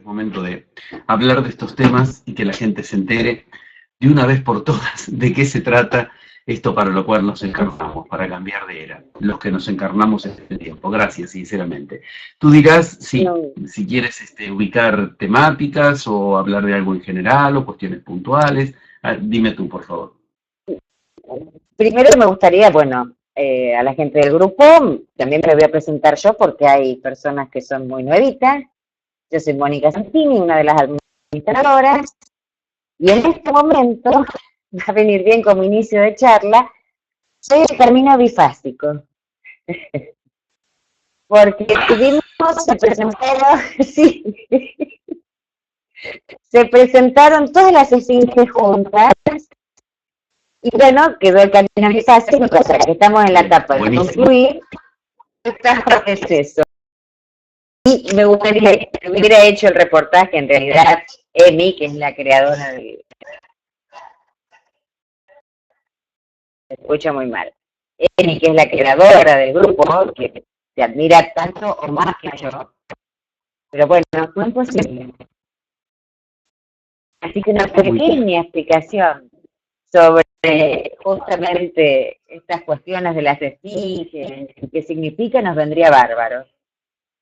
momento de hablar de estos temas y que la gente se entere de una vez por todas de qué se trata esto para lo cual nos encarnamos, para cambiar de era, los que nos encarnamos en este tiempo. Gracias, sinceramente. Tú dirás si quieres ubicar temáticas o hablar de algo en general o cuestiones puntuales. Dime tú, por favor. Primero me gustaría, bueno, a la gente del grupo, también me voy a presentar yo porque hay personas que son muy nuevitas. Yo soy Mónica Santini, una de las administradoras, y en este momento, va a venir bien como inicio de charla, soy el camino bifásico. Porque se presentaron todas las esfinges juntas, y bueno, quedó el camino bifásico, o sea, que estamos en la etapa de concluir, es eso. Y me gustaría que hubiera hecho el reportaje, en realidad, Emi, que es la creadora del... Se escucha muy mal. Emi, que es la creadora del grupo, que te admira tanto o más que yo. Pero bueno, no es posible. Así que una pequeña explicación sobre justamente estas cuestiones de las esfinges, qué significa, nos vendría bárbaro.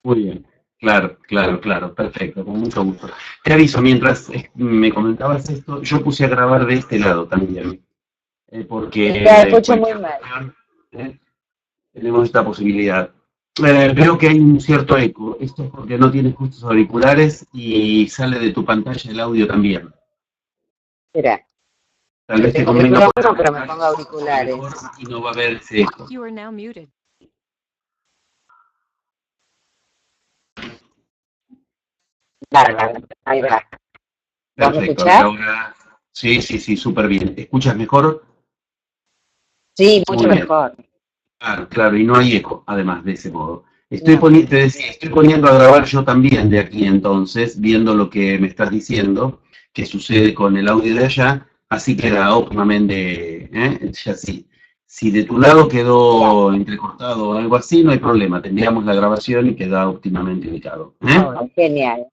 Muy bien. Claro, perfecto, con mucho gusto. Te aviso, mientras me comentabas esto, yo puse a grabar de este lado también, porque te escucho muy mal. Tenemos esta posibilidad. Veo que hay un cierto eco, esto es porque no tienes justos auriculares y sale de tu pantalla el audio también. Espera. Tal vez te convenga pero me pongo auriculares. Y no va a haber ese eco. You are now muted. Bárbaro, ahí va. ¿Vamos a Perfecto, escuchar? ahora... Sí, súper bien. ¿Escuchas mejor? Sí, mucho mejor. Claro, y no hay eco, además, de ese modo. Te decía, estoy poniendo a grabar yo también de aquí entonces, viendo lo que me estás diciendo, que sucede con el audio de allá, así queda óptimamente, ya sí. Si de tu lado quedó entrecortado o algo así, no hay problema, tendríamos la grabación y queda óptimamente ubicado. Genial.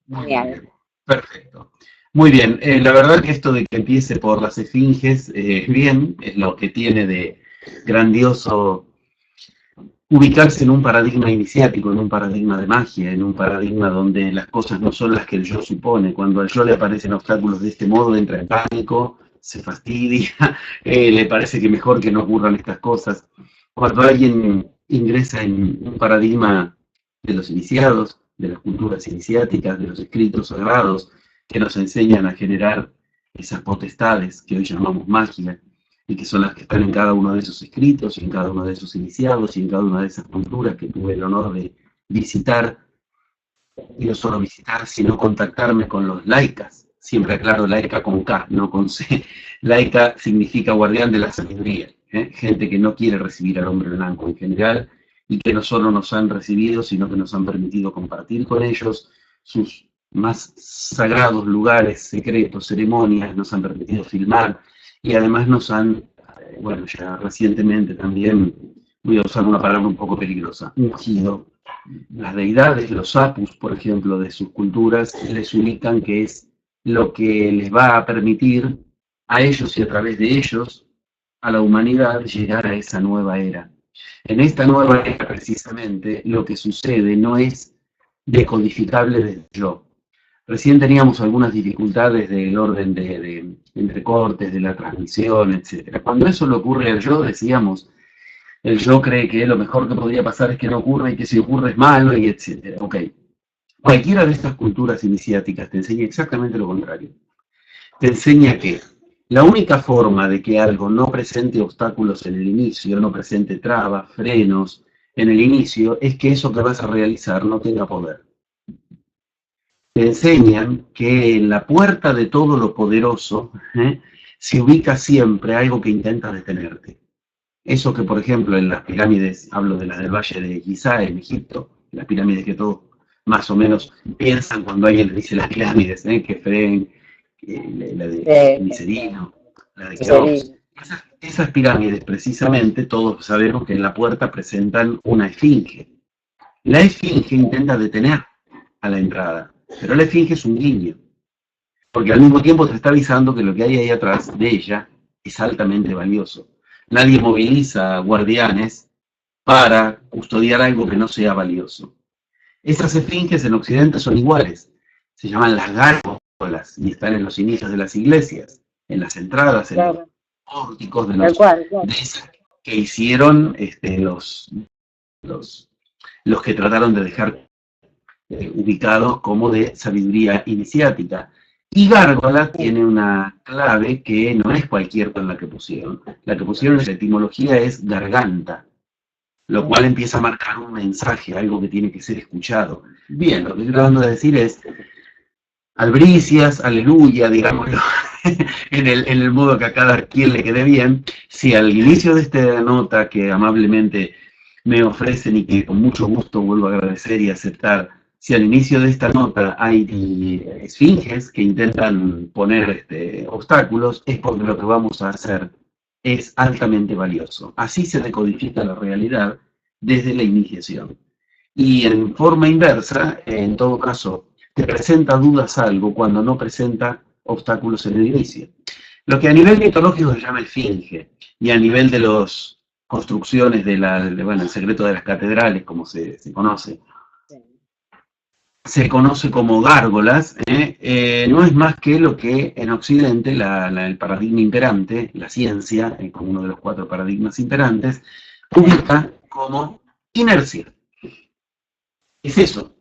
Perfecto. Muy bien, la verdad que esto de que empiece por las esfinges, bien, es lo que tiene de grandioso ubicarse en un paradigma iniciático, en un paradigma de magia, en un paradigma donde las cosas no son las que el yo supone. Cuando al yo le aparecen obstáculos de este modo, entra en pánico, se fastidia, le parece que mejor que no ocurran estas cosas. Cuando alguien ingresa en un paradigma de los iniciados, de las culturas iniciáticas, de los escritos sagrados, que nos enseñan a generar esas potestades que hoy llamamos magia, y que son las que están en cada uno de esos escritos, y en cada uno de esos iniciados, y en cada una de esas culturas que tuve el honor de visitar, y no solo visitar, sino contactarme con los laicas. Siempre aclaro, laica con K, no con C. Laica significa guardián de la sabiduría, gente que no quiere recibir al hombre blanco en general, y que no solo nos han recibido, sino que nos han permitido compartir con ellos sus más sagrados lugares, secretos, ceremonias, nos han permitido filmar, y además nos han, bueno, ya recientemente también, voy a usar una palabra un poco peligrosa, ungido. Las deidades, los apus, por ejemplo, de sus culturas, les ubican que es lo que les va a permitir a ellos y a través de ellos, a la humanidad, llegar a esa nueva era. En esta nueva era, precisamente, lo que sucede no es decodificable del yo. Recién teníamos algunas dificultades del orden de entrecortes, de la transmisión, etc. Cuando eso le ocurre al yo, decíamos, el yo cree que lo mejor que podría pasar es que no ocurra y que si ocurre es malo, y etc. Ok. Cualquiera de estas culturas iniciáticas te enseña exactamente lo contrario. Te enseña que la única forma de que algo no presente obstáculos en el inicio, no presente trabas, frenos en el inicio, es que eso que vas a realizar no tenga poder. Te enseñan que en la puerta de todo lo poderoso se ubica siempre algo que intenta detenerte. Eso que, por ejemplo, en las pirámides, hablo de las del Valle de Giza, en Egipto, las pirámides que todos más o menos piensan cuando alguien les dice las pirámides, que Fren, la de Micerino, la de Keops. Esas pirámides, precisamente, todos sabemos que en la puerta presentan una esfinge. La esfinge intenta detener a la entrada. Pero la esfinge es un guiño, porque al mismo tiempo te está avisando que lo que hay ahí atrás de ella es altamente valioso. Nadie moviliza guardianes para custodiar algo que no sea valioso. Esas esfinges en Occidente son iguales, se llaman las gárgolas y están en los inicios de las iglesias, en las entradas, en los Claro, pórticos tal cual, claro. de esas que hicieron los, los que trataron de dejar ubicados como de sabiduría iniciática. Y gárgola tiene una clave que no es cualquier con la que pusieron. La que pusieron en la etimología es garganta, lo cual empieza a marcar un mensaje, algo que tiene que ser escuchado. Bien, lo que estoy tratando de decir es albricias, aleluya, digámoslo, en el modo que a cada quien le quede bien. Si al inicio de esta nota que amablemente me ofrecen y que con mucho gusto vuelvo a agradecer y aceptar, si al inicio de esta nota hay esfinges que intentan poner obstáculos, es porque lo que vamos a hacer es altamente valioso. Así se decodifica la realidad desde la iniciación. Y en forma inversa, en todo caso, te presenta dudas algo cuando no presenta obstáculos en el inicio. Lo que a nivel mitológico se llama esfinge, y a nivel de las construcciones bueno, el secreto de las catedrales, como se conoce, se conoce como gárgolas, no es más que lo que en Occidente el paradigma imperante, la ciencia, como uno de los 4 paradigmas imperantes, ubica como inercia. Es eso.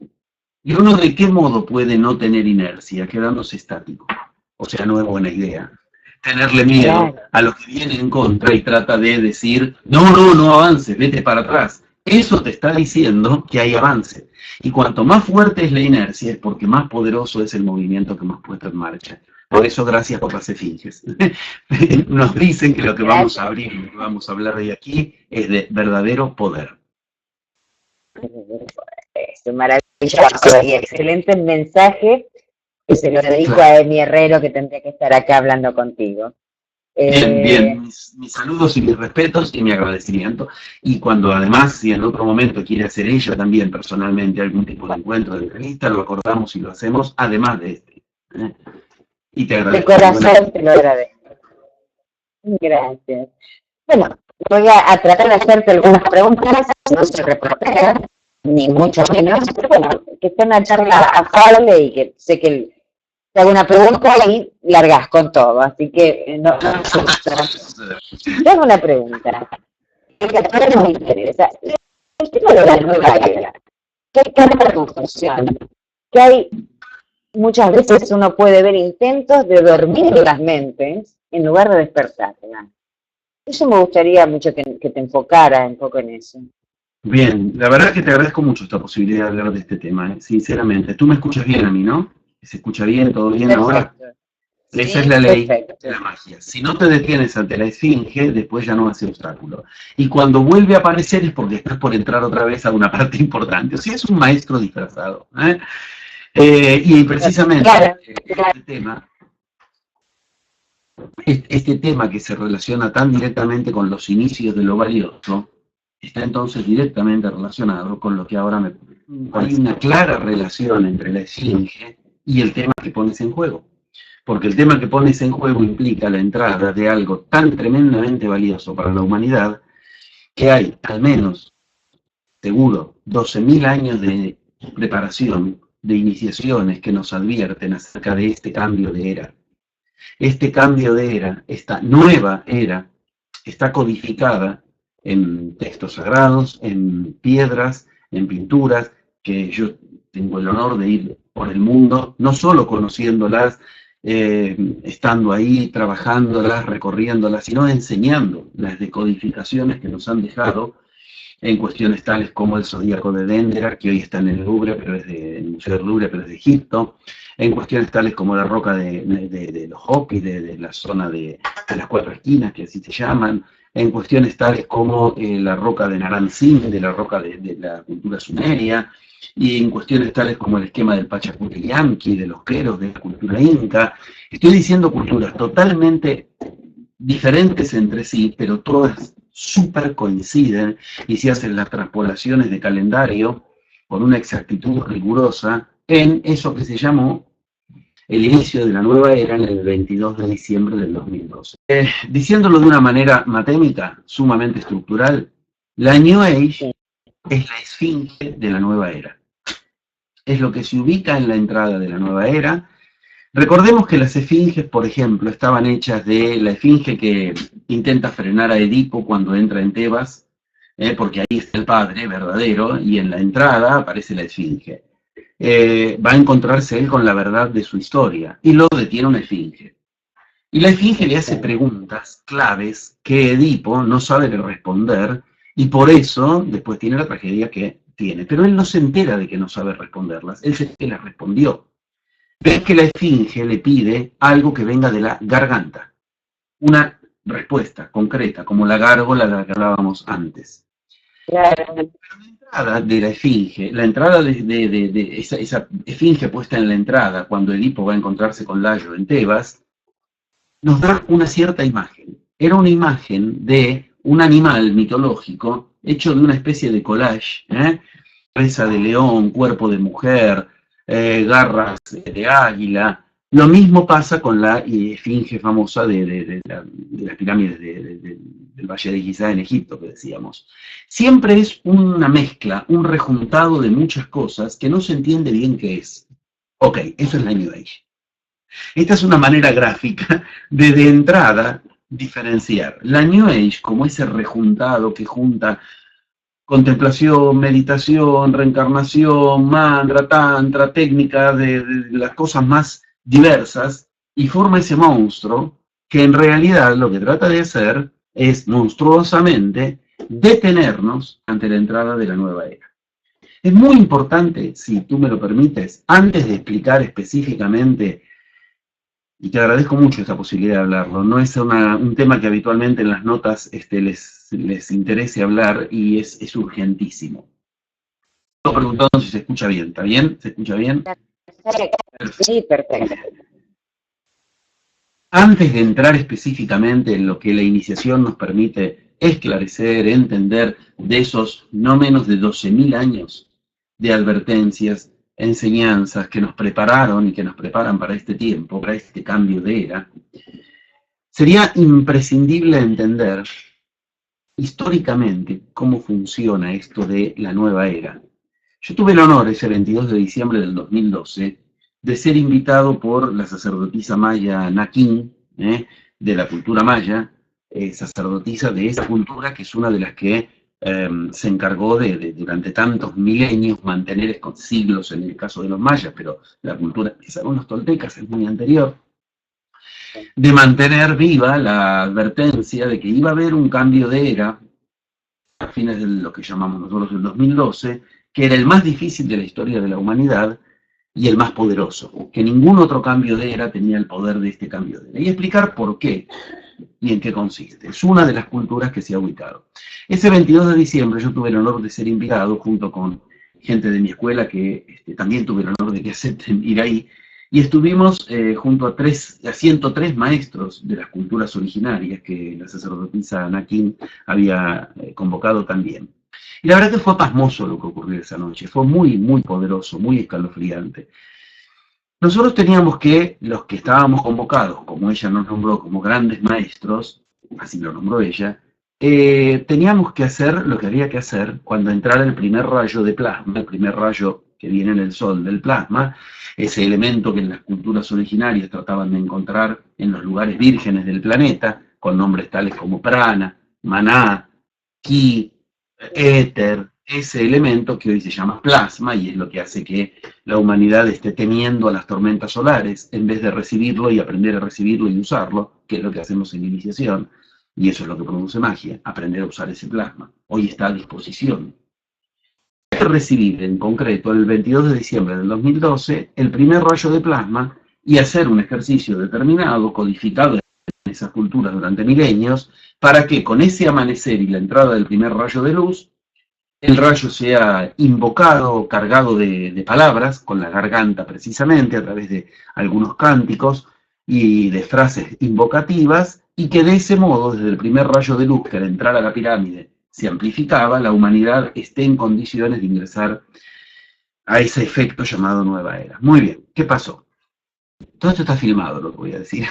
¿Y uno de qué modo puede no tener inercia, quedándose estático? O sea, no es buena idea. Tenerle miedo a lo que viene en contra y trata de decir, no avances, vete para atrás. Eso te está diciendo que hay avance. Y cuanto más fuerte es la inercia, es porque más poderoso es el movimiento que hemos puesto en marcha. Por eso, gracias por las esfinges. Nos dicen que lo que vamos a abrir, lo que vamos a hablar de aquí, es de verdadero poder. Es maravilloso y excelente mensaje que se lo dedico a Emi Herrero, que tendría que estar acá hablando contigo. Bien, mis saludos y mis respetos y mi agradecimiento. Y cuando además, si en otro momento quiere hacer ella también personalmente algún tipo de encuentro de entrevista, lo acordamos y lo hacemos, además de este. Y te agradezco. De corazón te lo agradezco. Gracias. Bueno, voy a tratar de hacerte algunas preguntas, no soy reportera, ni mucho menos, pero bueno, que sea una charla afable y que sé que te hago una pregunta y largas con todo, así que no me asusta. Te hago una pregunta, porque a todos nos interesa. El tema de la nueva era, ¿qué repercusión? Que hay, muchas veces uno puede ver intentos de dormir las mentes en lugar de despertarlas. Eso me gustaría mucho que te enfocara un poco en eso. Bien, la verdad es que te agradezco mucho esta posibilidad de hablar de este tema, sinceramente. Tú me escuchas bien a mí, ¿no? ¿Se escucha bien? ¿Todo bien ahora? Esa es la ley de la magia. Si no te detienes ante la esfinge, después ya no hace obstáculo. Y cuando vuelve a aparecer es porque estás por entrar otra vez a una parte importante. O sea, es un maestro disfrazado. Y precisamente este tema que se relaciona tan directamente con los inicios de lo valioso, está entonces directamente relacionado con lo que ahora me... Hay una clara relación entre la esfinge y el tema que pones en juego. Porque el tema que pones en juego implica la entrada de algo tan tremendamente valioso para la humanidad que hay al menos, seguro, 12.000 años de preparación, de iniciaciones que nos advierten acerca de este cambio de era. Este cambio de era, esta nueva era, está codificada en textos sagrados, en piedras, en pinturas, que yo tengo el honor de ir por el mundo, no solo conociéndolas, estando ahí, trabajándolas, recorriéndolas, sino enseñando las decodificaciones que nos han dejado en cuestiones tales como el zodíaco de Dendera, que hoy está en el Louvre, pero es el Museo del Louvre, pero es de Egipto, en cuestiones tales como la roca de los Hopis, de la zona de las 4 esquinas, que así se llaman, en cuestiones tales como la roca de Naram-Sin, de la roca de la cultura sumeria, y en cuestiones tales como el esquema del Pachacuti-Yanqui, de los queros, de la cultura inca. Estoy diciendo culturas totalmente diferentes entre sí, pero todas súper coinciden, y si hacen las transpolaciones de calendario con una exactitud rigurosa, en eso que se llamó el inicio de la nueva era en el 22 de diciembre del 2012. Diciéndolo de una manera matémica, sumamente estructural, la New Age es la esfinge de la nueva era. Es lo que se ubica en la entrada de la nueva era. Recordemos que las esfinges, por ejemplo, estaban hechas de la esfinge que intenta frenar a Edipo cuando entra en Tebas, porque ahí está el padre verdadero, y en la entrada aparece la esfinge. Va a encontrarse él con la verdad de su historia, y lo detiene una esfinge. Y la esfinge le hace preguntas claves que Edipo no sabe responder, y por eso después tiene la tragedia que tiene. Pero él no se entera de que no sabe responderlas, él se que las respondió. Ves que la esfinge le pide algo que venga de la garganta, una respuesta concreta, como la gárgola de la que hablábamos antes. Claro. Pero la entrada de la esfinge, la entrada de esa esfinge puesta en la entrada, cuando Edipo va a encontrarse con Layo en Tebas, nos da una cierta imagen. Era una imagen de un animal mitológico hecho de una especie de collage, cabeza de león, cuerpo de mujer, garras de águila. Lo mismo pasa con la esfinge famosa de las pirámides del Valle de Giza en Egipto, que decíamos. Siempre es una mezcla, un rejuntado de muchas cosas que no se entiende bien qué es. Ok, eso es la New Age. Esta es una manera gráfica de entrada diferenciar la New Age como ese rejuntado que junta contemplación, meditación, reencarnación, mantra, tantra, técnica de las cosas más diversas, y forma ese monstruo que en realidad lo que trata de hacer es monstruosamente detenernos ante la entrada de la nueva era. Es muy importante, si tú me lo permites, antes de explicar específicamente, y te agradezco mucho esta posibilidad de hablarlo, no es un tema que habitualmente en las notas les interese hablar, y es urgentísimo. Estoy preguntando si se escucha bien, ¿está bien? ¿Se escucha bien? Sí, perfecto. Antes de entrar específicamente en lo que la iniciación nos permite esclarecer, entender de esos no menos de 12.000 años de advertencias, enseñanzas que nos prepararon y que nos preparan para este tiempo, para este cambio de era, sería imprescindible entender históricamente cómo funciona esto de la nueva era. Yo tuve el honor ese 22 de diciembre del 2012 de ser invitado por la sacerdotisa maya Nakin, de la cultura maya, sacerdotisa de esa cultura que es una de las que se encargó de durante tantos milenios mantener siglos en el caso de los mayas, pero la cultura, quizá con los toltecas, es muy anterior, de mantener viva la advertencia de que iba a haber un cambio de era a fines de lo que llamamos nosotros el 2012, que era el más difícil de la historia de la humanidad y el más poderoso, que ningún otro cambio de era tenía el poder de este cambio de era. Y explicar por qué y en qué consiste. Es una de las culturas que se ha ubicado. Ese 22 de diciembre yo tuve el honor de ser invitado junto con gente de mi escuela que también tuve el honor de que acepten ir ahí, y estuvimos junto a 103 maestros de las culturas originarias que la sacerdotisa Nakin había convocado también. Y la verdad que fue pasmoso lo que ocurrió esa noche, fue muy, muy poderoso, muy escalofriante. Nosotros teníamos que, los que estábamos convocados, como ella nos nombró como grandes maestros, así lo nombró ella, teníamos que hacer lo que había que hacer cuando entrara el primer rayo de plasma, el primer rayo que viene en el sol del plasma, ese elemento que en las culturas originarias trataban de encontrar en los lugares vírgenes del planeta, con nombres tales como prana, maná, ki, éter, ese elemento que hoy se llama plasma, y es lo que hace que la humanidad esté temiendo a las tormentas solares, en vez de recibirlo y aprender a recibirlo y usarlo, que es lo que hacemos en iniciación, y eso es lo que produce magia, aprender a usar ese plasma. Hoy está a disposición. Recibir en concreto el 22 de diciembre del 2012 el primer rayo de plasma y hacer un ejercicio determinado, codificado en esas culturas durante milenios, para que con ese amanecer y la entrada del primer rayo de luz, el rayo sea invocado, cargado de palabras, con la garganta precisamente, a través de algunos cánticos y de frases invocativas, y que de ese modo, desde el primer rayo de luz que al entrar a la pirámide se amplificaba, la humanidad esté en condiciones de ingresar a ese efecto llamado nueva era. Muy bien, ¿qué pasó? Todo esto está filmado, lo que voy a decir.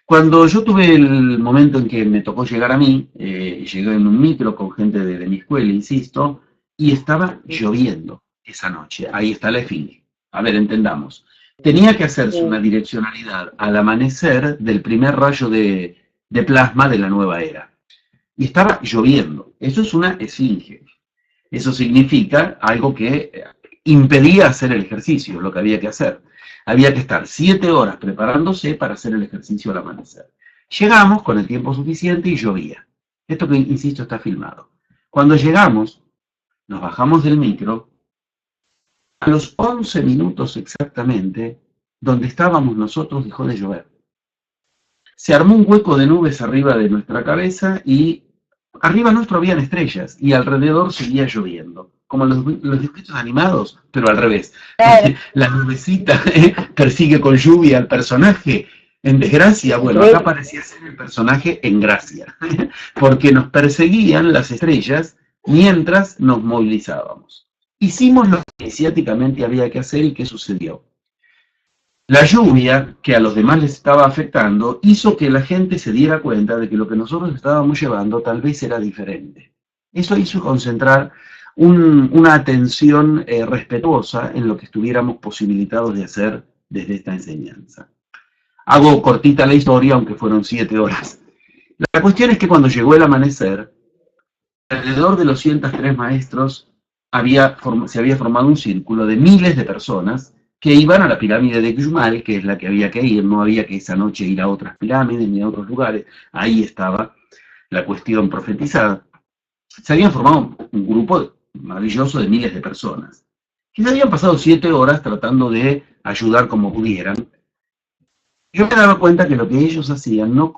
Cuando yo tuve el momento en que me tocó llegar a mí, llegué en un micro con gente de mi escuela, insisto, y estaba lloviendo esa noche. Ahí está la esfinge. A ver, entendamos. Tenía que hacerse una direccionalidad al amanecer del primer rayo de plasma de la nueva era. Y estaba lloviendo. Eso es una esfinge. Eso significa algo que impedía hacer el ejercicio, lo que había que hacer. Había que estar 7 horas preparándose para hacer el ejercicio al amanecer. Llegamos con el tiempo suficiente y llovía. Esto que, insisto, está filmado. Cuando llegamos, nos bajamos del micro, a los 11 minutos exactamente, donde estábamos nosotros dejó de llover. Se armó un hueco de nubes arriba de nuestra cabeza y arriba nuestro habían estrellas y alrededor seguía lloviendo. Como los dibujitos animados, pero al revés. La nubecita persigue con lluvia al personaje en desgracia. Bueno, acá parecía ser el personaje en gracia, porque nos perseguían las estrellas mientras nos movilizábamos. Hicimos lo que iniciáticamente había que hacer y ¿qué sucedió? La lluvia, que a los demás les estaba afectando, hizo que la gente se diera cuenta de que lo que nosotros estábamos llevando tal vez era diferente. Eso hizo concentrar una atención respetuosa en lo que estuviéramos posibilitados de hacer desde esta enseñanza. Hago cortita la historia, aunque fueron 7 horas. La cuestión es que cuando llegó el amanecer, alrededor de los 103 maestros se había formado un círculo de miles de personas que iban a la pirámide de Xumal, que es la que había que ir. No había que esa noche ir a otras pirámides ni a otros lugares. Ahí estaba la cuestión profetizada. Se habían formado un grupo maravilloso de miles de personas, que se habían pasado 7 horas tratando de ayudar como pudieran. Yo me daba cuenta que lo que ellos hacían no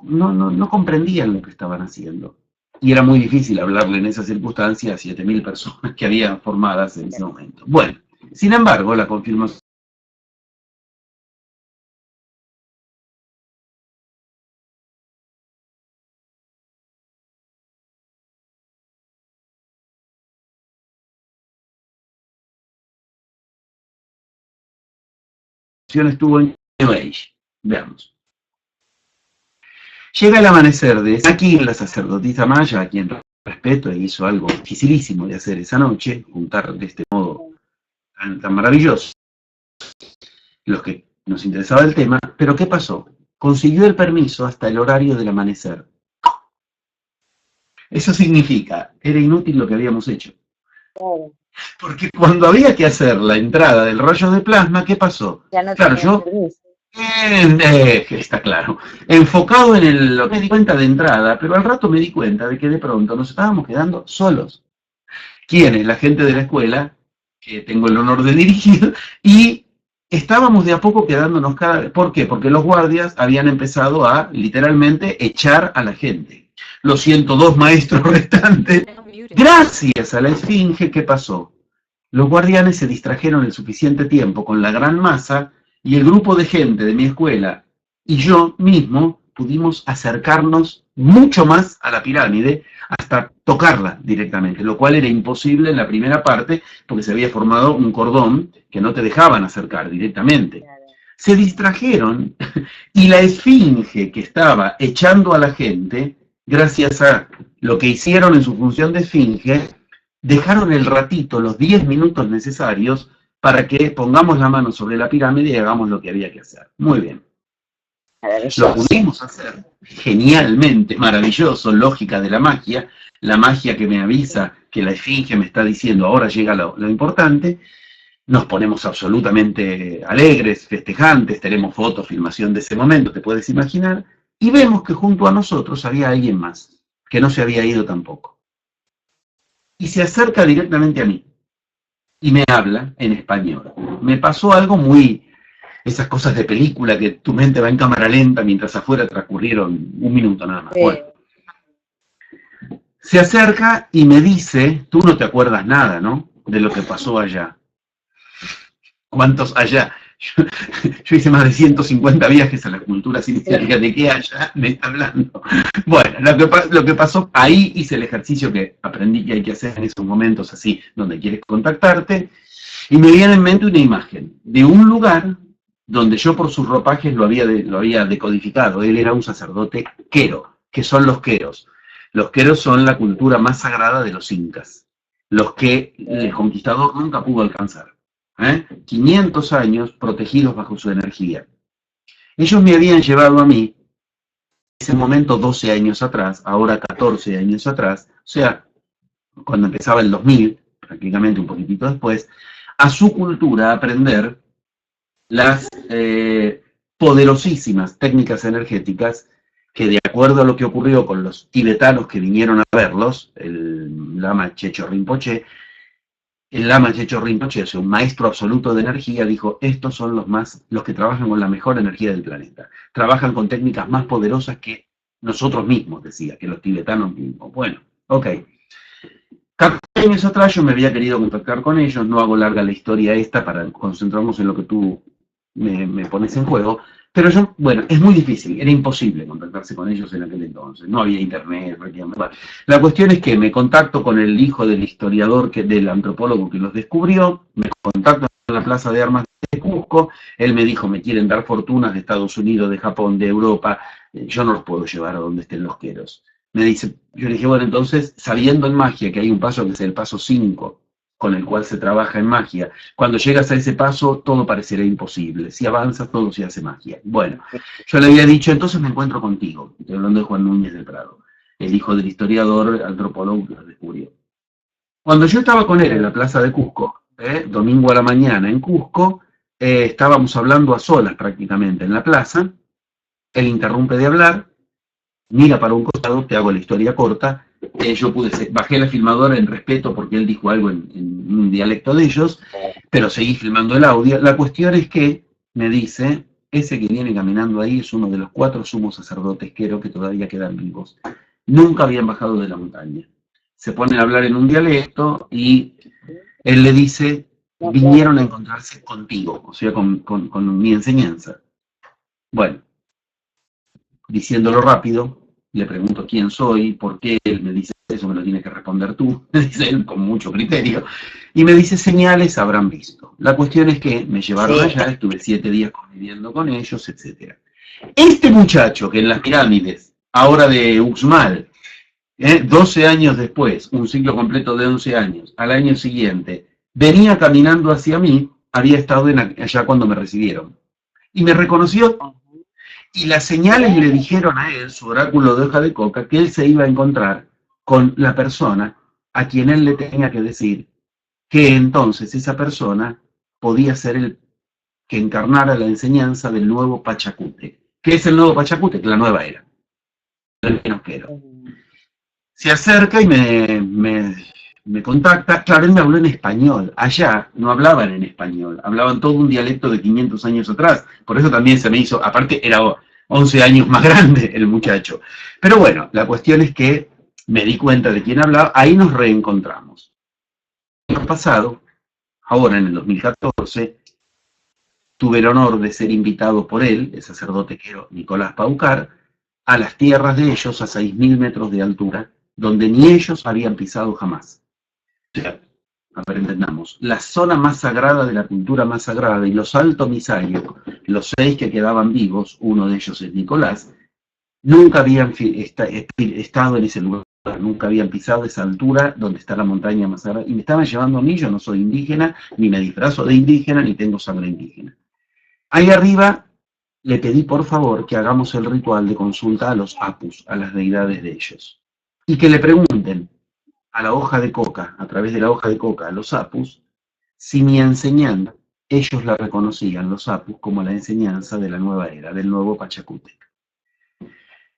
comprendían lo que estaban haciendo. Y era muy difícil hablarle en esa circunstancia a 7.000 personas que habían formadas en ese momento. Bueno, sin embargo, la confirmación estuvo en New Age. Veamos. Llega el amanecer de aquí, la sacerdotisa Maya, a quien respeto, e hizo algo dificilísimo de hacer esa noche, juntar de este modo tan maravilloso los que nos interesaba el tema. Pero ¿qué pasó? Consiguió el permiso hasta el horario del amanecer. Eso significa, era inútil lo que habíamos hecho. Porque cuando había que hacer la entrada del rayo de plasma, ¿qué pasó? Ya no claro, yo, está claro, enfocado en lo que me di cuenta de entrada, pero al rato me di cuenta de que de pronto nos estábamos quedando solos. ¿Quiénes? La gente de la escuela, que tengo el honor de dirigir, y estábamos de a poco quedándonos cada vez. ¿Por qué? Porque los guardias habían empezado a, literalmente, echar a la gente. Los 102 maestros restantes, gracias a la esfinge, ¿qué pasó? Los guardianes se distrajeron el suficiente tiempo con la gran masa y el grupo de gente de mi escuela y yo mismo pudimos acercarnos mucho más a la pirámide hasta tocarla directamente, lo cual era imposible en la primera parte porque se había formado un cordón que no te dejaban acercar directamente. Se distrajeron y la esfinge que estaba echando a la gente, gracias a lo que hicieron en su función de esfinge, dejaron el ratito, los 10 minutos necesarios para que pongamos la mano sobre la pirámide y hagamos lo que había que hacer. Muy bien. Lo pudimos hacer genialmente, maravilloso, lógica de la magia que me avisa que la esfinge me está diciendo ahora llega lo importante. Nos ponemos absolutamente alegres, festejantes, tenemos fotos, filmación de ese momento, te puedes imaginar, y vemos que junto a nosotros había alguien más, que no se había ido tampoco. Y se acerca directamente a mí, y me habla en español. Me pasó algo muy, esas cosas de película, que tu mente va en cámara lenta mientras afuera transcurrieron 1 minuto nada más. Sí. Bueno. Se acerca y me dice, tú no te acuerdas nada, ¿no?, de lo que pasó allá. ¿Cuántos allá? Yo hice más de 150 viajes a las culturas iniciáticas. ¿De qué allá me está hablando? Bueno, lo que pasó, ahí hice el ejercicio que aprendí que hay que hacer en esos momentos así, donde quieres contactarte. Y me viene en mente una imagen de un lugar donde yo por sus ropajes lo había decodificado. Él era un sacerdote quero, que son los queros. Los queros son la cultura más sagrada de los incas, los que el conquistador nunca pudo alcanzar. 500 años protegidos bajo su energía. Ellos me habían llevado a mí, en ese momento 12 años atrás, ahora 14 años atrás, o sea, cuando empezaba el 2000, prácticamente un poquitito después, a su cultura a aprender las poderosísimas técnicas energéticas que, de acuerdo a lo que ocurrió con los tibetanos que vinieron a verlos, el Lama Checho Rinpoche, o sea, un maestro absoluto de energía, dijo, estos son los que trabajan con la mejor energía del planeta. Trabajan con técnicas más poderosas que nosotros mismos, decía, que los tibetanos mismos. Bueno, ok. 14 años atrás yo me había querido contactar con ellos, no hago larga la historia esta para concentrarnos en lo que tú me pones en juego, pero yo, bueno, es muy difícil, era imposible contactarse con ellos en aquel entonces, no había internet, prácticamente. La cuestión es que me contacto con el hijo del historiador, del antropólogo que los descubrió, me contacto en la Plaza de Armas de Cusco, él me dijo, me quieren dar fortunas de Estados Unidos, de Japón, de Europa, yo no los puedo llevar a donde estén los queros. Me dice, yo le dije, bueno, entonces, sabiendo en magia que hay un paso que es el paso 5, con el cual se trabaja en magia, cuando llegas a ese paso, todo parecerá imposible. Si avanzas, todo se hace magia. Bueno, yo le había dicho, entonces me encuentro contigo. Estoy hablando de Juan Núñez del Prado, el hijo del historiador, antropólogo que lo descubrió. Cuando yo estaba con él en la plaza de Cusco, domingo a la mañana en Cusco, estábamos hablando a solas prácticamente en la plaza, él interrumpe de hablar, mira para un costado, te hago la historia corta, yo bajé la filmadora en respeto porque él dijo algo en un dialecto de ellos, pero seguí filmando el audio. La cuestión es que me dice, ese que viene caminando ahí es uno de los 4 sumos sacerdotes quero que todavía quedan vivos. Nunca habían bajado de la montaña. Se ponen a hablar en un dialecto y él le dice, vinieron a encontrarse contigo, o sea, con mi enseñanza. Bueno, diciéndolo rápido, le pregunto quién soy, por qué, él me dice, eso me lo tienes que responder tú, me dice él con mucho criterio, y me dice, señales habrán visto. La cuestión es que me llevaron allá, estuve 7 días conviviendo con ellos, etc. Este muchacho que en las pirámides, ahora de Uxmal, 12 años después, un ciclo completo de 11 años, al año siguiente, venía caminando hacia mí, había estado allá cuando me recibieron, y me reconoció. Y las señales le dijeron a él, su oráculo de hoja de coca, que él se iba a encontrar con la persona a quien él le tenía que decir que entonces esa persona podía ser el que encarnara la enseñanza del nuevo Pachacute. ¿Qué es el nuevo Pachacute? La nueva era. El que no quiero. Se acerca y me contacta. Claro, él me habló en español. Allá no hablaban en español, hablaban todo un dialecto de 500 años atrás. Por eso también se me hizo, aparte era 11 años más grande el muchacho. Pero bueno, la cuestión es que me di cuenta de quién hablaba, ahí nos reencontramos. El año pasado, ahora en el 2014, tuve el honor de ser invitado por él, el sacerdote quero Nicolás Paucar, a las tierras de ellos a 6.000 metros de altura, donde ni ellos habían pisado jamás. O sea, aprendamos, la zona más sagrada de la cultura más sagrada y los Alto Misayo, los 6 que quedaban vivos, uno de ellos es Nicolás, nunca habían estado en ese lugar, nunca habían pisado esa altura donde está la montaña más sagrada, y me estaban llevando a mí, yo no soy indígena, ni me disfrazo de indígena, ni tengo sangre indígena. Ahí arriba le pedí por favor que hagamos el ritual de consulta a los apus, a las deidades de ellos, y que le pregunten a la hoja de coca, a través de la hoja de coca, a los apus, si mi enseñanza, ellos la reconocían, los apus, como la enseñanza de la nueva era, del nuevo Pachacútec.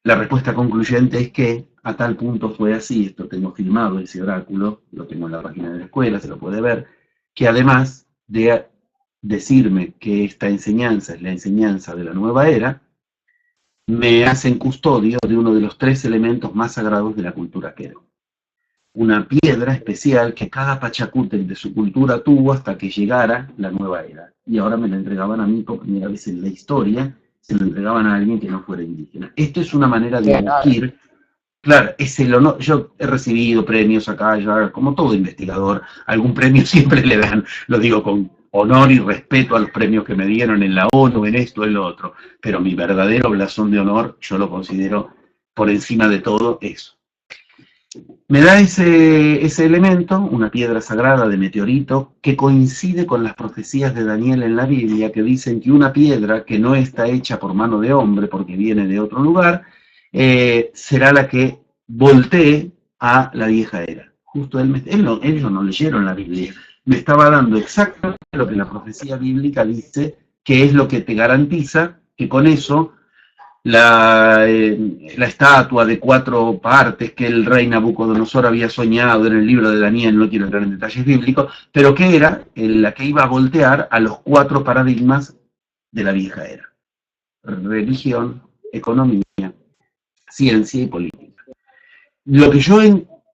La respuesta concluyente es que a tal punto fue así, esto tengo filmado ese oráculo, lo tengo en la página de la escuela, se lo puede ver, que además de decirme que esta enseñanza es la enseñanza de la nueva era, me hacen custodio de uno de los 3 elementos más sagrados de la cultura quero. Una piedra especial que cada Pachacútec de su cultura tuvo hasta que llegara la nueva era. Y ahora me la entregaban a mí por primera vez en la historia, se lo entregaban a alguien que no fuera indígena. Esto es una manera de ungir Claro, es el honor. Yo he recibido premios acá, ya, como todo investigador, algún premio siempre le dan, lo digo con honor y respeto a los premios que me dieron en la ONU, en esto, en lo otro, pero mi verdadero blasón de honor, yo lo considero por encima de todo eso. Me da ese elemento, una piedra sagrada de meteorito, que coincide con las profecías de Daniel en la Biblia, que dicen que una piedra que no está hecha por mano de hombre, porque viene de otro lugar, será la que voltee a la vieja era. Justo ellos no leyeron la Biblia, me estaba dando exactamente lo que la profecía bíblica dice, que es lo que te garantiza que con eso la estatua de 4 partes que el rey Nabucodonosor había soñado en el libro de Daniel, no quiero entrar en detalles bíblicos, pero que era la que iba a voltear a los 4 paradigmas de la vieja era: religión, economía, ciencia y política. Lo que yo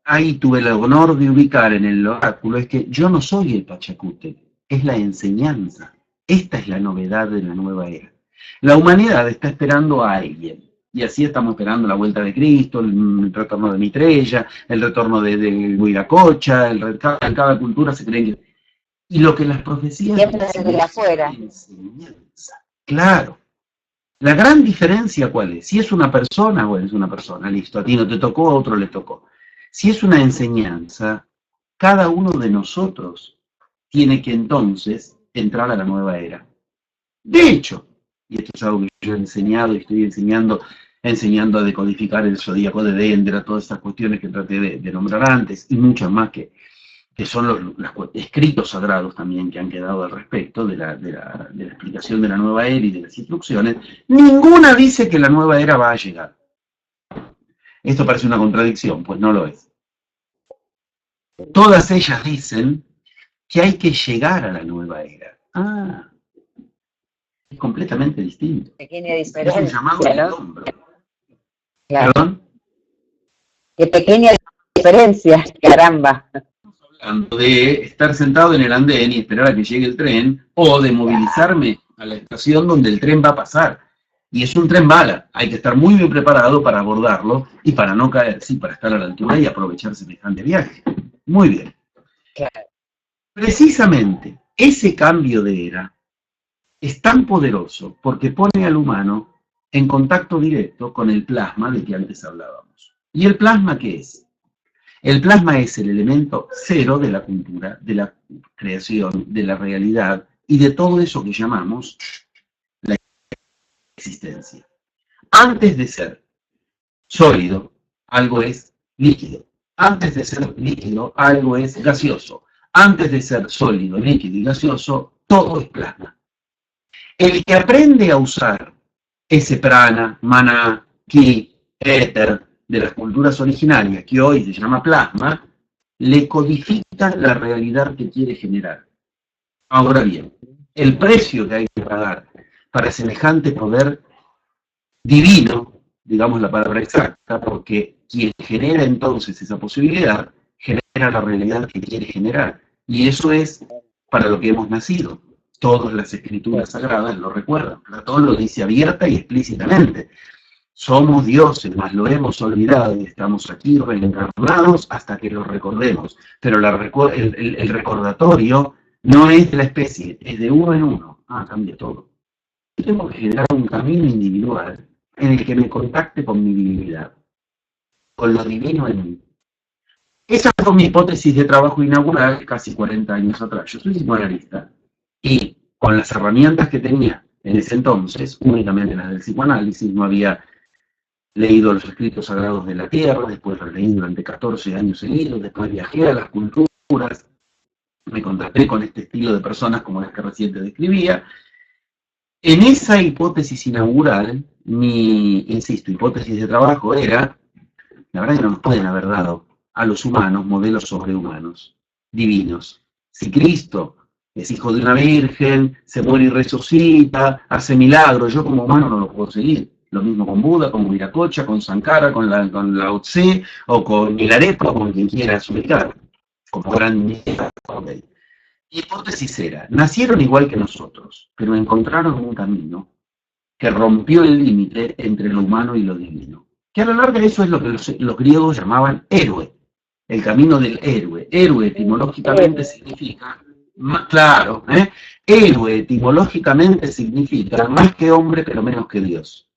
ahí tuve el honor de ubicar en el oráculo es que yo no soy el Pachacútec, es la enseñanza. Esta es la novedad de la nueva era. La humanidad está esperando a alguien, y así estamos esperando la vuelta de Cristo, el retorno de Mitrella, el retorno de Huiracocha, en cada cultura se creen que... Y lo que las profecías Siempre desde afuera. Enseñanza. Claro. La gran diferencia, ¿cuál es? Si es una persona, bueno, es una persona, listo, a ti no te tocó, a otro le tocó. Si es una enseñanza, cada uno de nosotros tiene que entonces entrar a la nueva era. De hecho, y esto es algo que yo he enseñado y estoy enseñando a decodificar el zodíaco de Dendera, todas estas cuestiones que traté de nombrar antes, y muchas más que son los escritos sagrados también que han quedado al respecto de la explicación de la nueva era y de las instrucciones. Ninguna dice que la nueva era va a llegar. Esto parece una contradicción, pues no lo es. Todas ellas dicen que hay que llegar a la nueva era. Ah, es completamente distinto. Pequeña diferencia, es un llamado ¿no? del hombro. Claro. ¿Perdón? Qué pequeña diferencia, caramba. Hablando de estar sentado en el andén y esperar a que llegue el tren, o de movilizarme a la estación donde el tren va a pasar. Y es un tren bala, hay que estar muy bien preparado para abordarlo y para no caer, sí, para estar a la altura y aprovechar semejante viaje. Muy bien. Claro. Precisamente ese cambio de era es tan poderoso porque pone al humano en contacto directo con el plasma del que antes hablábamos. ¿Y el plasma qué es? El plasma es el elemento cero de la cultura, de la creación, de la realidad y de todo eso que llamamos la existencia. Antes de ser sólido, algo es líquido. Antes de ser líquido, algo es gaseoso. Antes de ser sólido, líquido y gaseoso, todo es plasma. El que aprende a usar ese prana, maná, ki, éter, de las culturas originarias, que hoy se llama plasma, le codifica la realidad que quiere generar. Ahora bien, el precio que hay que pagar para semejante poder divino, digamos la palabra exacta, porque quien genera entonces esa posibilidad, genera la realidad que quiere generar. Y eso es para lo que hemos nacido. Todas las escrituras sagradas lo recuerdan. Platón lo dice abierta y explícitamente. Somos dioses, mas lo hemos olvidado y estamos aquí reencarnados hasta que lo recordemos. Pero el recordatorio no es de la especie, es de uno en uno. Ah, cambia todo. Yo tengo que generar un camino individual en el que me contacte con mi divinidad, con lo divino en mí. Esa fue mi hipótesis de trabajo inaugural casi 40 años atrás. Yo soy psicoanalista y con las herramientas que tenía en ese entonces, únicamente las del psicoanálisis, no había leído los escritos sagrados de la Tierra, después los leí durante 14 años seguidos, después viajé a las culturas, me contacté con este estilo de personas como las que recién te describía. En esa hipótesis inaugural, mi, insisto, hipótesis de trabajo era, la verdad que no nos pueden haber dado a los humanos modelos sobrehumanos, divinos. Si Cristo es hijo de una virgen, se muere y resucita, hace milagros, yo como humano no lo puedo seguir. Lo mismo con Buda, con Viracocha, con Sankara, con Lao Tse, o con Milarepa, o con quien quiera ubicar, como gran hipótesis era, nacieron igual que nosotros, pero encontraron un camino que rompió el límite entre lo humano y lo divino. que a la larga eso es lo que los griegos llamaban héroe, el camino del héroe. Héroe etimológicamente significa, claro, héroe etimológicamente significa más que hombre pero menos que Dios.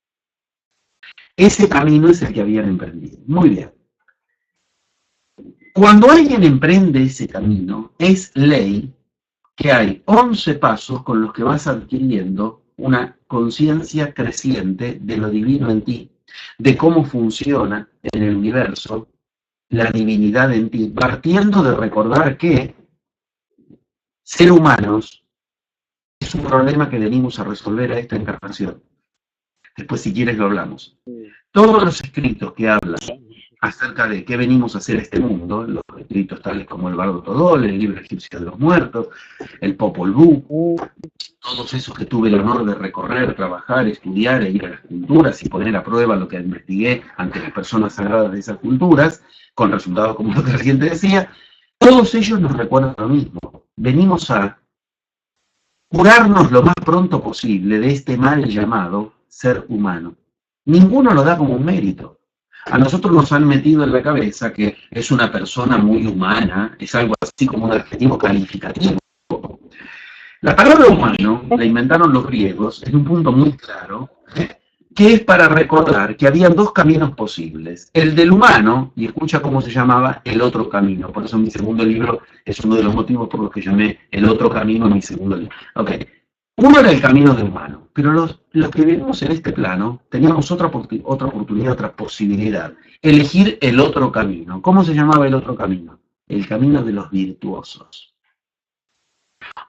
Ese camino es el que habían emprendido. Muy bien. Cuando alguien emprende ese camino, es ley que hay 11 pasos con los que vas adquiriendo una conciencia creciente de lo divino en ti, de cómo funciona en el universo la divinidad en ti, partiendo de recordar que ser humanos es un problema que venimos a resolver a esta encarnación. Después, si quieres, lo hablamos. Todos los escritos que hablan acerca de qué venimos a hacer a este mundo, los escritos tales como el Bardo Todol, el libro egipcio de los muertos, el Popol Vuh, todos esos que tuve el honor de recorrer, trabajar, estudiar e ir a las culturas y poner a prueba lo que investigué ante las personas sagradas de esas culturas, con resultados como lo que recién te decía, todos ellos nos recuerdan lo mismo. Venimos a curarnos lo más pronto posible de este mal llamado ser humano. Ninguno lo da como un mérito. A nosotros nos han metido en la cabeza que es una persona muy humana, es algo así como un adjetivo calificativo. La palabra humano la inventaron los griegos en un punto muy claro, que es para recordar que había dos caminos posibles. El del humano, y escucha cómo se llamaba el otro camino. Por eso mi segundo libro es uno de los motivos por los que llamé el otro camino en mi segundo libro. Okay. Uno era el camino del humano, pero los que vivimos en este plano teníamos otra oportunidad, otra posibilidad. Elegir el otro camino. ¿Cómo se llamaba el otro camino? El camino de los virtuosos.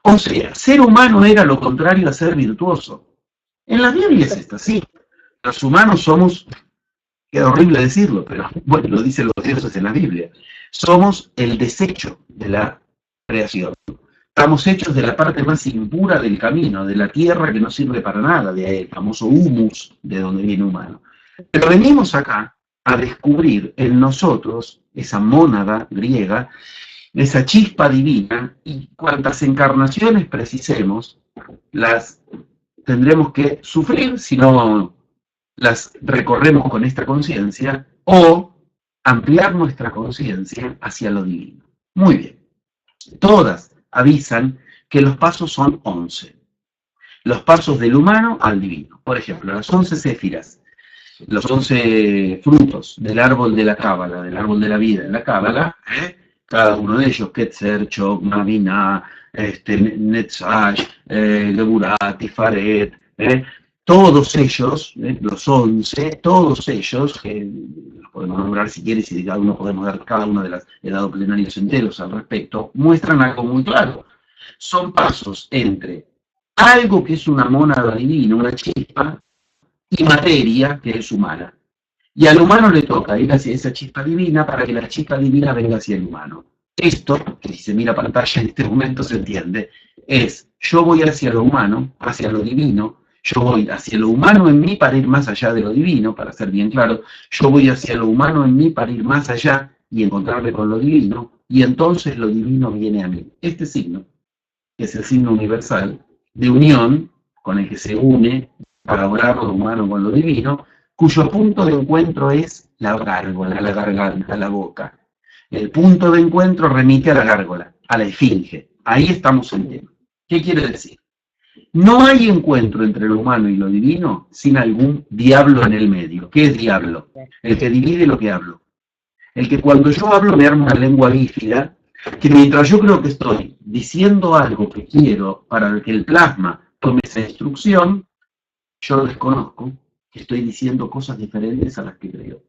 O sea, ser humano era lo contrario a ser virtuoso. En la Biblia es esto, sí. Los humanos somos, queda horrible decirlo, pero bueno, lo dicen los dioses en la Biblia, somos el desecho de la creación. Estamos hechos de la parte más impura del camino, de la tierra que no sirve para nada, del famoso humus de donde viene humano. Pero venimos acá a descubrir en nosotros esa mónada griega, esa chispa divina, y cuantas encarnaciones precisemos, las tendremos que sufrir si no las recorremos con esta conciencia, o ampliar nuestra conciencia hacia lo divino. Muy bien. Todas avisan que los pasos son 11. Los pasos del humano al divino. Por ejemplo, las 11 céfiras, los 11 frutos del árbol de la Cábala, del árbol de la vida en la Cábala, cada uno de ellos, Ketzer, Chogma, Binah, Netzach, Geburah, Tiferet, todos ellos, los 11, todos ellos, que los podemos nombrar si quieres, y cada uno podemos dar cada una de las, he dado plenarios enteros al respecto, muestran algo muy claro. Son pasos entre algo que es una mónada divina, una chispa, y materia que es humana. Y al humano le toca ir hacia esa chispa divina para que la chispa divina venga hacia el humano. Esto, que si se mira pantalla en este momento se entiende, es yo voy hacia lo humano, hacia lo divino, yo voy hacia lo humano en mí para ir más allá de lo divino, para ser bien claro, yo voy hacia lo humano en mí para ir más allá y encontrarme con lo divino, y entonces lo divino viene a mí. Este signo, que es el signo universal, de unión, con el que se une para orar lo humano con lo divino, cuyo punto de encuentro es la gárgola, la garganta, la boca. El punto de encuentro remite a la gárgola, a la esfinge. Ahí estamos en tema. ¿Qué quiere decir? No hay encuentro entre lo humano y lo divino sin algún diablo en el medio. ¿Qué es diablo? El que divide lo que hablo. El que cuando yo hablo me arma una lengua bífida, que mientras yo creo que estoy diciendo algo que quiero para que el plasma tome esa instrucción, yo desconozco que estoy diciendo cosas diferentes a las que creo.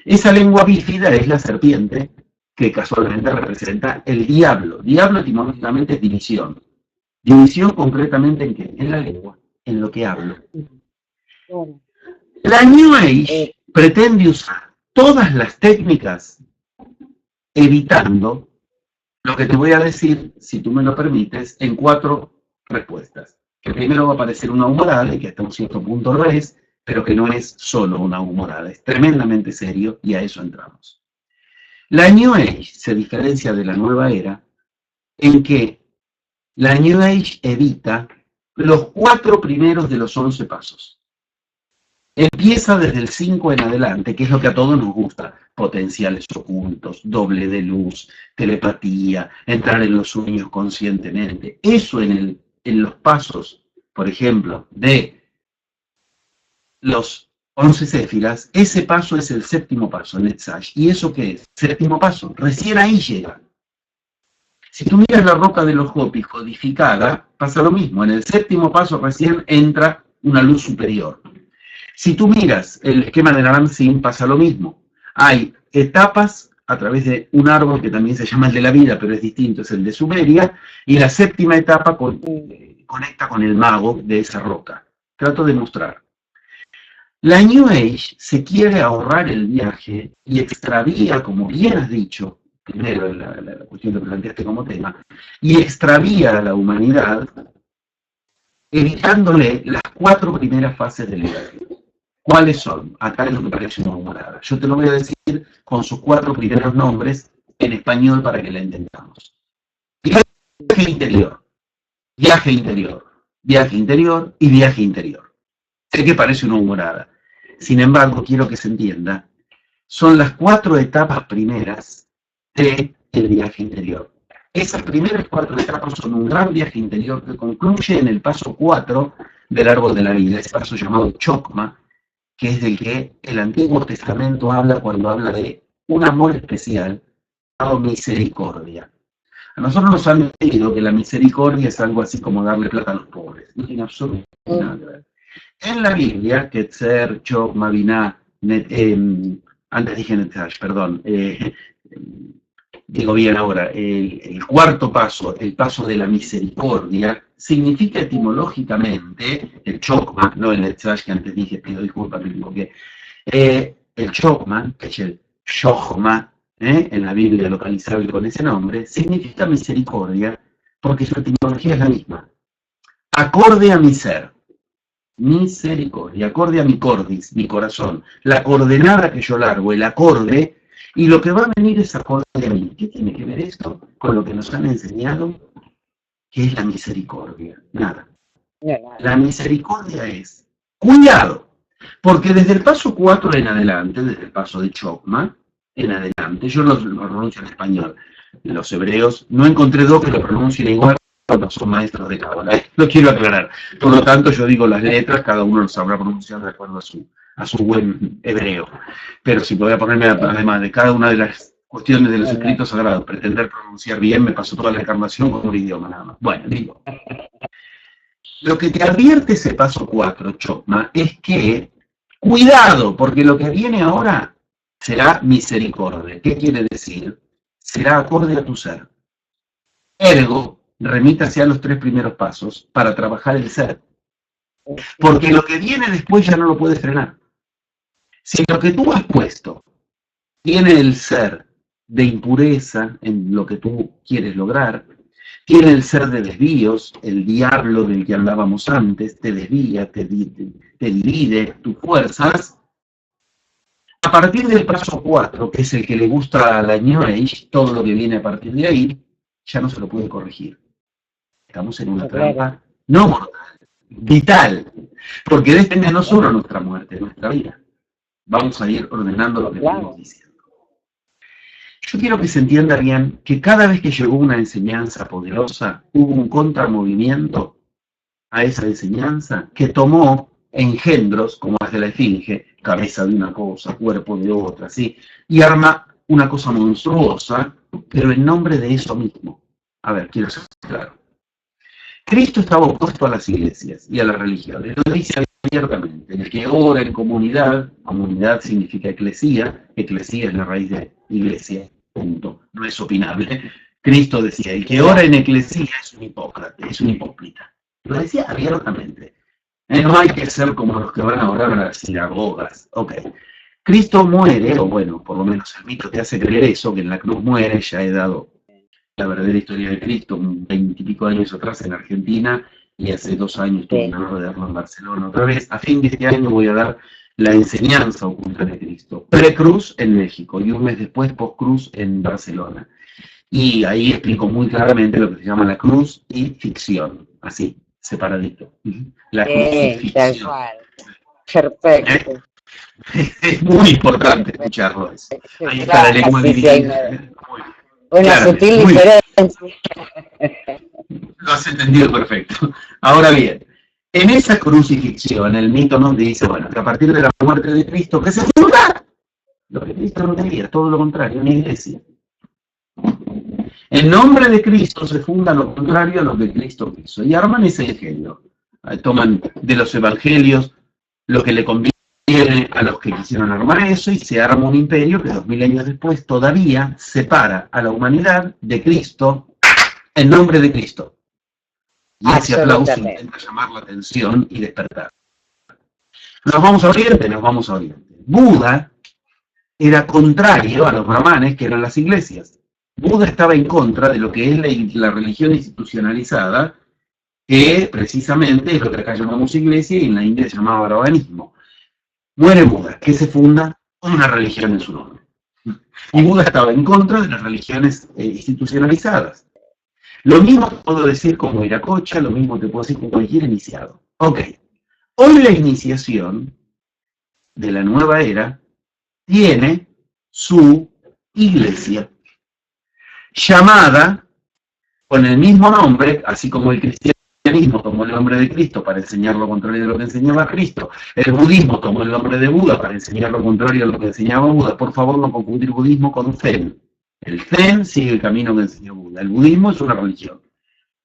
Esa lengua bífida es la serpiente, que casualmente representa el diablo. Diablo etimológicamente es división. División concretamente en qué? En la lengua, en lo que hablo. La New Age pretende usar todas las técnicas evitando lo que te voy a decir, si tú me lo permites, en 4 respuestas. Que primero va a aparecer una humorada, y que hasta un cierto punto lo es, pero que no es solo una humorada, es tremendamente serio, y a eso entramos. La New Age se diferencia de la nueva era en que la New Age evita los 4 primeros de los 11 pasos. Empieza desde el 5 en adelante, que es lo que a todos nos gusta. Potenciales ocultos, doble de luz, telepatía, entrar en los sueños conscientemente. Eso en los pasos, por ejemplo, de los 11 céfiras, ese paso es el séptimo paso, Netzach. ¿Y eso qué es? Séptimo paso. Recién ahí llega. Si tú miras la roca de los Hopis codificada, pasa lo mismo. En el séptimo paso recién entra una luz superior. Si tú miras el esquema de Naram-Sin, pasa lo mismo. Hay etapas a través de un árbol que también se llama el de la vida, pero es distinto, es el de Sumeria, y la séptima etapa conecta con el mago de esa roca. Trato de mostrar. La New Age se quiere ahorrar el viaje y extravía, como bien has dicho, primero la cuestión que planteaste como tema, y extravía a la humanidad evitándole las 4 primeras fases del viaje. ¿Cuáles son? Acá es lo que parece una humorada. Yo te lo voy a decir con sus 4 primeros nombres en español para que la entendamos. Viaje interior, viaje interior, viaje interior y viaje interior. Sé que parece una humorada. Sin embargo, quiero que se entienda, son las 4 etapas primeras del viaje interior. Esas primeras 4 etapas son un gran viaje interior que concluye en el paso 4 del árbol de la vida, ese paso llamado Chokma, que es del que el Antiguo Testamento habla cuando habla de un amor especial llamado misericordia. A nosotros nos han dicho que la misericordia es algo así como darle plata a los pobres. No tiene absolutamente nada que ver. En la Biblia, Ketzer, Chokma, Binah, antes dije Netzach, perdón, digo bien ahora, el cuarto paso, el paso de la misericordia, significa etimológicamente, el Chokma, no el Netzach que antes dije, pido disculpas, me equivoqué, el Chokma, que es el Shochma, en la Biblia localizable con ese nombre, significa misericordia, porque su etimología es la misma. Acorde a mi ser. Misericordia, acorde a mi cordis, mi corazón, la coordenada que yo largo, el acorde, y lo que va a venir es acorde a mí. ¿Qué tiene que ver esto con lo que nos han enseñado? ¿Qué es la misericordia? Nada. La misericordia es, cuidado, porque desde el paso 4 en adelante, desde el paso de Chokma en adelante, yo lo pronuncio en español, los hebreos, no encontré dos que lo pronuncien igual, cuando son maestros de Cábala, lo quiero aclarar. Por lo tanto, yo digo las letras, cada uno lo sabrá pronunciar de acuerdo a su buen hebreo. Pero si voy a ponerme, además de cada una de las cuestiones de los escritos sagrados, pretender pronunciar bien, me pasó toda la encarnación con un idioma nada más. Bueno, digo. Lo que te advierte ese paso 4, Chokma, es que, cuidado, porque lo que viene ahora será misericordia. ¿Qué quiere decir? Será acorde a tu ser. Ergo, remítase a los 3 primeros pasos para trabajar el ser. Porque lo que viene después ya no lo puedes frenar. Si lo que tú has puesto tiene el ser de impureza en lo que tú quieres lograr, tiene el ser de desvíos, el diablo del que hablábamos antes, te desvía, te divide tus fuerzas, a partir del paso 4, que es el que le gusta a la New Age, todo lo que viene a partir de ahí, ya no se lo puede corregir. Estamos en una trampa no mortal, vital, porque depende no solo nuestra muerte, nuestra vida. Vamos a ir ordenando lo que estamos diciendo. Yo quiero que se entienda bien que cada vez que llegó una enseñanza poderosa, hubo un contramovimiento a esa enseñanza que tomó engendros, como las de la esfinge, cabeza de una cosa, cuerpo de otra, ¿sí? Y arma una cosa monstruosa, pero en nombre de eso mismo. A ver, quiero ser claro. Cristo estaba opuesto a las iglesias y a las religiones. Lo dice abiertamente. El que ora en comunidad, comunidad significa eclesía, eclesía es la raíz de iglesia, punto. No es opinable. Cristo decía, el que ora en eclesía es un hipócrita, es un hipócrita. Lo decía abiertamente. No hay que ser como los que van a orar a las sinagogas. Ok. Cristo muere, o bueno, por lo menos el mito te hace creer eso, que en la cruz muere. Ya he dado la verdadera historia de Cristo, 20 y pico años atrás en Argentina, y hace 2 años tuve el honor de darlo en Barcelona otra vez. A fin de este año voy a dar la enseñanza oculta de Cristo, pre-cruz en México, y un mes después post-cruz en Barcelona. Y ahí explico muy claramente lo que se llama la cruz y ficción, así, separadito. La crucifixión. Perfecto. Es muy importante escucharlo. Ahí está la lengua dividida. Una sutil diferencia. Lo has entendido perfecto. Ahora bien, en esa crucifixión, el mito nos dice, bueno, que a partir de la muerte de Cristo, que se funda lo que Cristo no tenía, todo lo contrario, una iglesia. En nombre de Cristo se funda lo contrario a lo que Cristo quiso. Y arman ese ingenio. Toman de los evangelios lo que le conviene a los que quisieron armar eso y se arma un imperio que 2000 años después todavía separa a la humanidad de Cristo en nombre de Cristo. Y ese aplauso intenta llamar la atención y despertar. Nos vamos a Oriente. Buda era contrario a los brahmanes, que eran las iglesias. Buda estaba en contra de lo que es la religión institucionalizada, que precisamente es lo que acá llamamos iglesia y en la India se llamaba brahmanismo. Muere Buda, que se funda una religión en su nombre. Y Buda estaba en contra de las religiones institucionalizadas. Lo mismo te puedo decir como Viracocha, lo mismo te puedo decir con cualquier iniciado. Ok, hoy la iniciación de la nueva era tiene su iglesia, llamada con el mismo nombre, así como el cristianismo tomó el nombre de Cristo para enseñar lo contrario de lo que enseñaba Cristo, el budismo tomó el nombre de Buda para enseñar lo contrario de lo que enseñaba Buda. Por favor, no confundir budismo con Zen. El Zen sigue el camino que enseñó Buda. El budismo es una religión,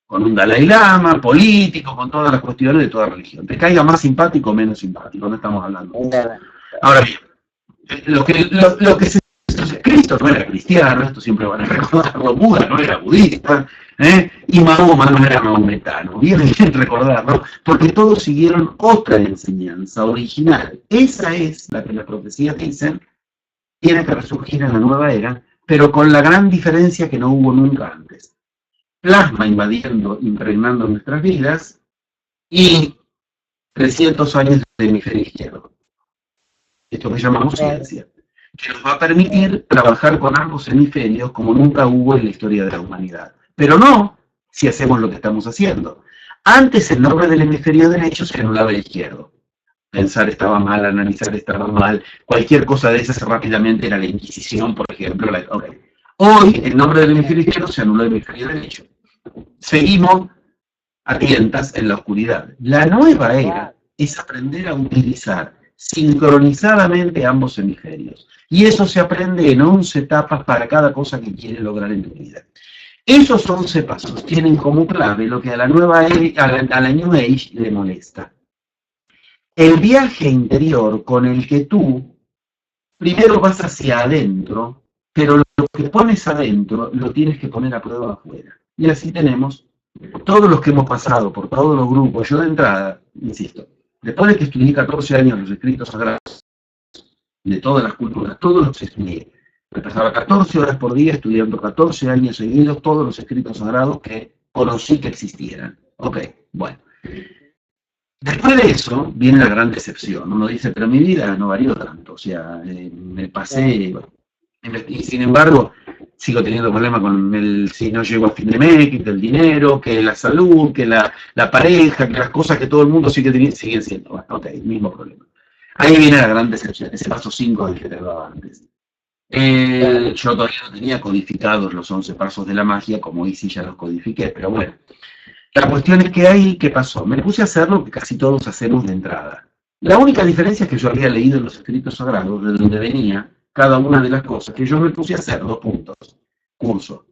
con un Dalai Lama, político, con todas las cuestiones de toda religión. Te caiga más simpático o menos simpático, no estamos hablando. Ahora bien, lo que Cristo no era cristiano, esto siempre van a recordarlo, Buda no era budista, y Mahoma no era maometano, bien recordarlo, porque todos siguieron otra enseñanza original. Esa es la que las profecías dicen, tiene que resurgir en la nueva era, pero con la gran diferencia que no hubo nunca antes. Plasma invadiendo, impregnando nuestras vidas, y 300 años de hemisferio izquierdo. Esto que llamamos ciencia, que nos va a permitir trabajar con ambos hemisferios como nunca hubo en la historia de la humanidad. Pero no si hacemos lo que estamos haciendo. Antes, en nombre del hemisferio derecho, se anulaba el izquierdo. Pensar estaba mal, analizar estaba mal, cualquier cosa de esas rápidamente era la Inquisición, por ejemplo. Hoy, en nombre del hemisferio izquierdo, se anuló el hemisferio derecho. Seguimos a tientas en la oscuridad. La nueva era es aprender a utilizar sincronizadamente ambos hemisferios. Y eso se aprende en 11 etapas para cada cosa que quieres lograr en tu vida. Esos 11 pasos tienen como clave lo que a la nueva era, a la New Age le molesta. El viaje interior con el que tú primero vas hacia adentro, pero lo que pones adentro lo tienes que poner a prueba afuera. Y así tenemos todos los que hemos pasado por todos los grupos. Yo de entrada, insisto, después de que estudié 14 años los escritos sagrados de todas las culturas, todos los estudié. Me pasaba 14 horas por día estudiando 14 años seguidos todos los escritos sagrados que conocí que existieran. Ok, bueno. Después de eso viene la gran decepción. Uno dice, pero mi vida no varió tanto. O sea, me pasé... Y sin embargo, sigo teniendo problemas con si no llego a fin de mes, que el dinero, que la salud, que la pareja, que las cosas que todo el mundo siguen siendo. Bueno, ok, mismo problema. Ahí viene la gran decepción, ese paso 5 del que te hablaba antes. Yo todavía no tenía codificados los 11 pasos de la magia, como hoy sí ya los codifiqué, pero bueno. La cuestión es que ahí, ¿qué pasó? Me puse a hacer lo que casi todos hacemos de entrada. La única diferencia es que yo había leído en los escritos sagrados, de donde venía cada una de las cosas, que yo me puse a hacer 2 puntos. Curso,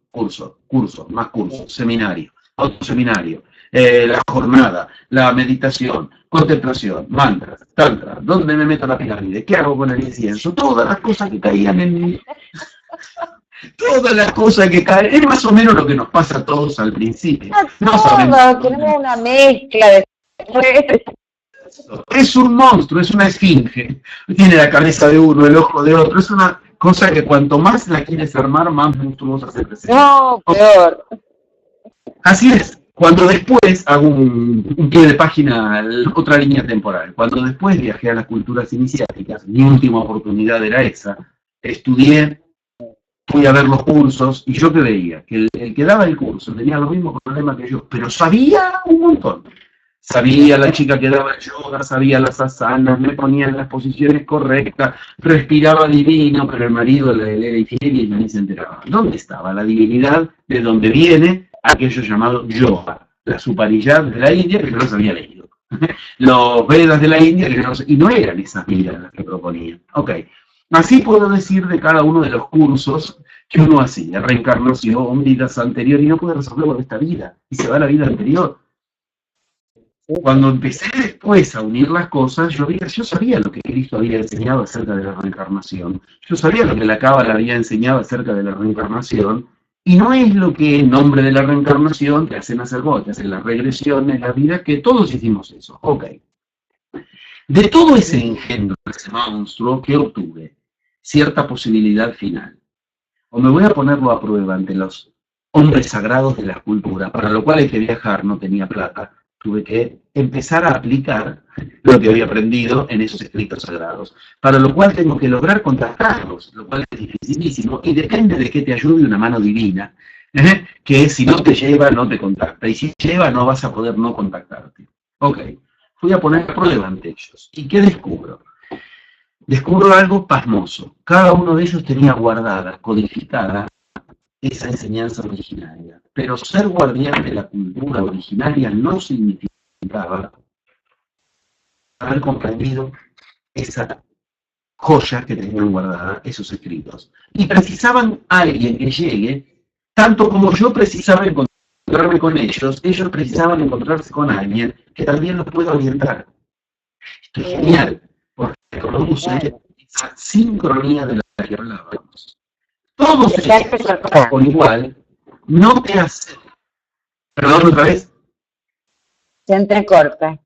más curso, seminario, otro seminario, la jornada, la meditación, contemplación, mantras, tantra, ¿dónde me meto la pirámide? ¿Qué hago con el incienso? Todas las cosas que caían en mí. Todas las cosas que caen, es más o menos lo que nos pasa a todos al principio. No sabemos. Tenemos una mezcla de... Es un monstruo, es una esfinge. Tiene la cabeza de uno, el ojo de otro. Es una cosa que cuanto más la quieres armar, más monstruosa se presenta. No, peor. Así es. Cuando después hago un pie de página, otra línea temporal. Cuando después viajé a las culturas iniciáticas, mi última oportunidad era esa. Estudié, fui a ver los cursos, y yo que veía que el que daba el curso tenía los mismos problemas que yo, pero sabía un montón. Sabía la chica que daba el yoga, sabía las asanas, me ponía en las posiciones correctas, respiraba divino, pero el marido le era infiel y ella ni se enteraba. ¿Dónde estaba la divinidad de donde viene aquello llamado yoga? La Upanishad de la India, que yo no los había leído. Los Vedas de la India, que yo no, y no eran esas vidas las que proponían. Ok, así puedo decir de cada uno de los cursos que uno hacía, reencarnación, vidas anteriores, y no puede resolverlo de esta vida, y se va a la vida anterior. Cuando empecé después a unir las cosas, yo sabía lo que Cristo había enseñado acerca de la reencarnación. Yo sabía lo que la Cábala había enseñado acerca de la reencarnación. Y no es lo que en nombre de la reencarnación te hacen hacer vos, te hacen la regresión en la vida, que todos hicimos eso. Ok. De todo ese engendro, ese monstruo, que obtuve cierta posibilidad final. O me voy a ponerlo a prueba ante los hombres sagrados de la cultura, para lo cual hay que viajar, no tenía plata. Tuve que empezar a aplicar lo que había aprendido en esos escritos sagrados, para lo cual tengo que lograr contactarlos, lo cual es dificilísimo, y depende de que te ayude una mano divina, que si no te lleva, no te contacta, y si lleva, no vas a poder no contactarte. Ok, fui a poner a prueba ante ellos. ¿Y qué descubro? Descubro algo pasmoso. Cada uno de ellos tenía guardada, codificada, esa enseñanza originaria. Pero ser guardián de la cultura originaria no significaba haber comprendido esa joya que tenían guardada, esos escritos. Y precisaban alguien que llegue, tanto como yo precisaba encontrarme con ellos precisaban encontrarse con alguien que también los pueda orientar. Esto es genial, porque produce esa sincronía de la que hablábamos. Todos ellos, por igual, no te hacen. Perdón, otra vez. Se entrecorta.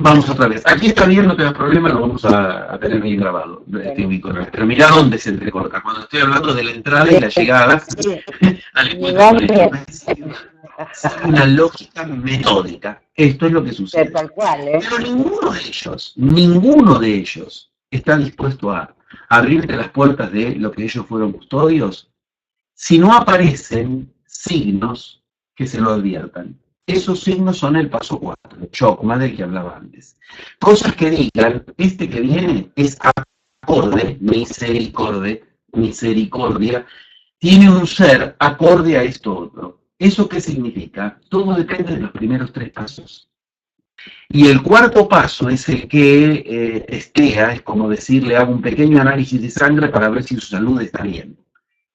Vamos otra vez. Aquí está bien, no te das problema, lo vamos a tener bien grabado. Pero mira dónde se entrecorta. Cuando estoy hablando de la entrada y la llegada al encuentro, una lógica metódica. Esto es lo que sucede. Tal cual, ¿eh? Pero ninguno de ellos está dispuesto a abrirte las puertas de lo que ellos fueron custodios si no aparecen signos que se lo adviertan. Esos signos son el paso 4, chokma, del que hablaba antes. Cosas que digan, este que viene es acorde, misericordia, tiene un ser acorde a esto otro. ¿Eso qué significa? Todo depende de los primeros 3 pasos. Y el cuarto paso es el que testea, es como decirle, hago un pequeño análisis de sangre para ver si su salud está bien.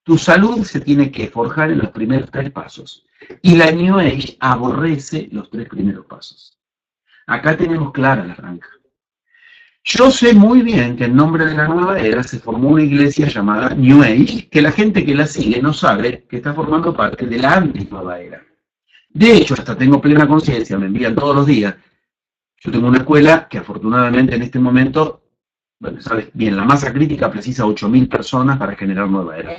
Tu salud se tiene que forjar en los primeros 3 pasos. Y la New Age aborrece los 3 primeros pasos. Acá tenemos clara la franja. Yo sé muy bien que en nombre de la nueva era se formó una iglesia llamada New Age, que la gente que la sigue no sabe que está formando parte de la anti-nueva era. De hecho, hasta tengo plena conciencia, me envían todos los días. Yo tengo una escuela que afortunadamente en este momento, bueno, sabes bien, la masa crítica precisa 8.000 personas para generar nueva era.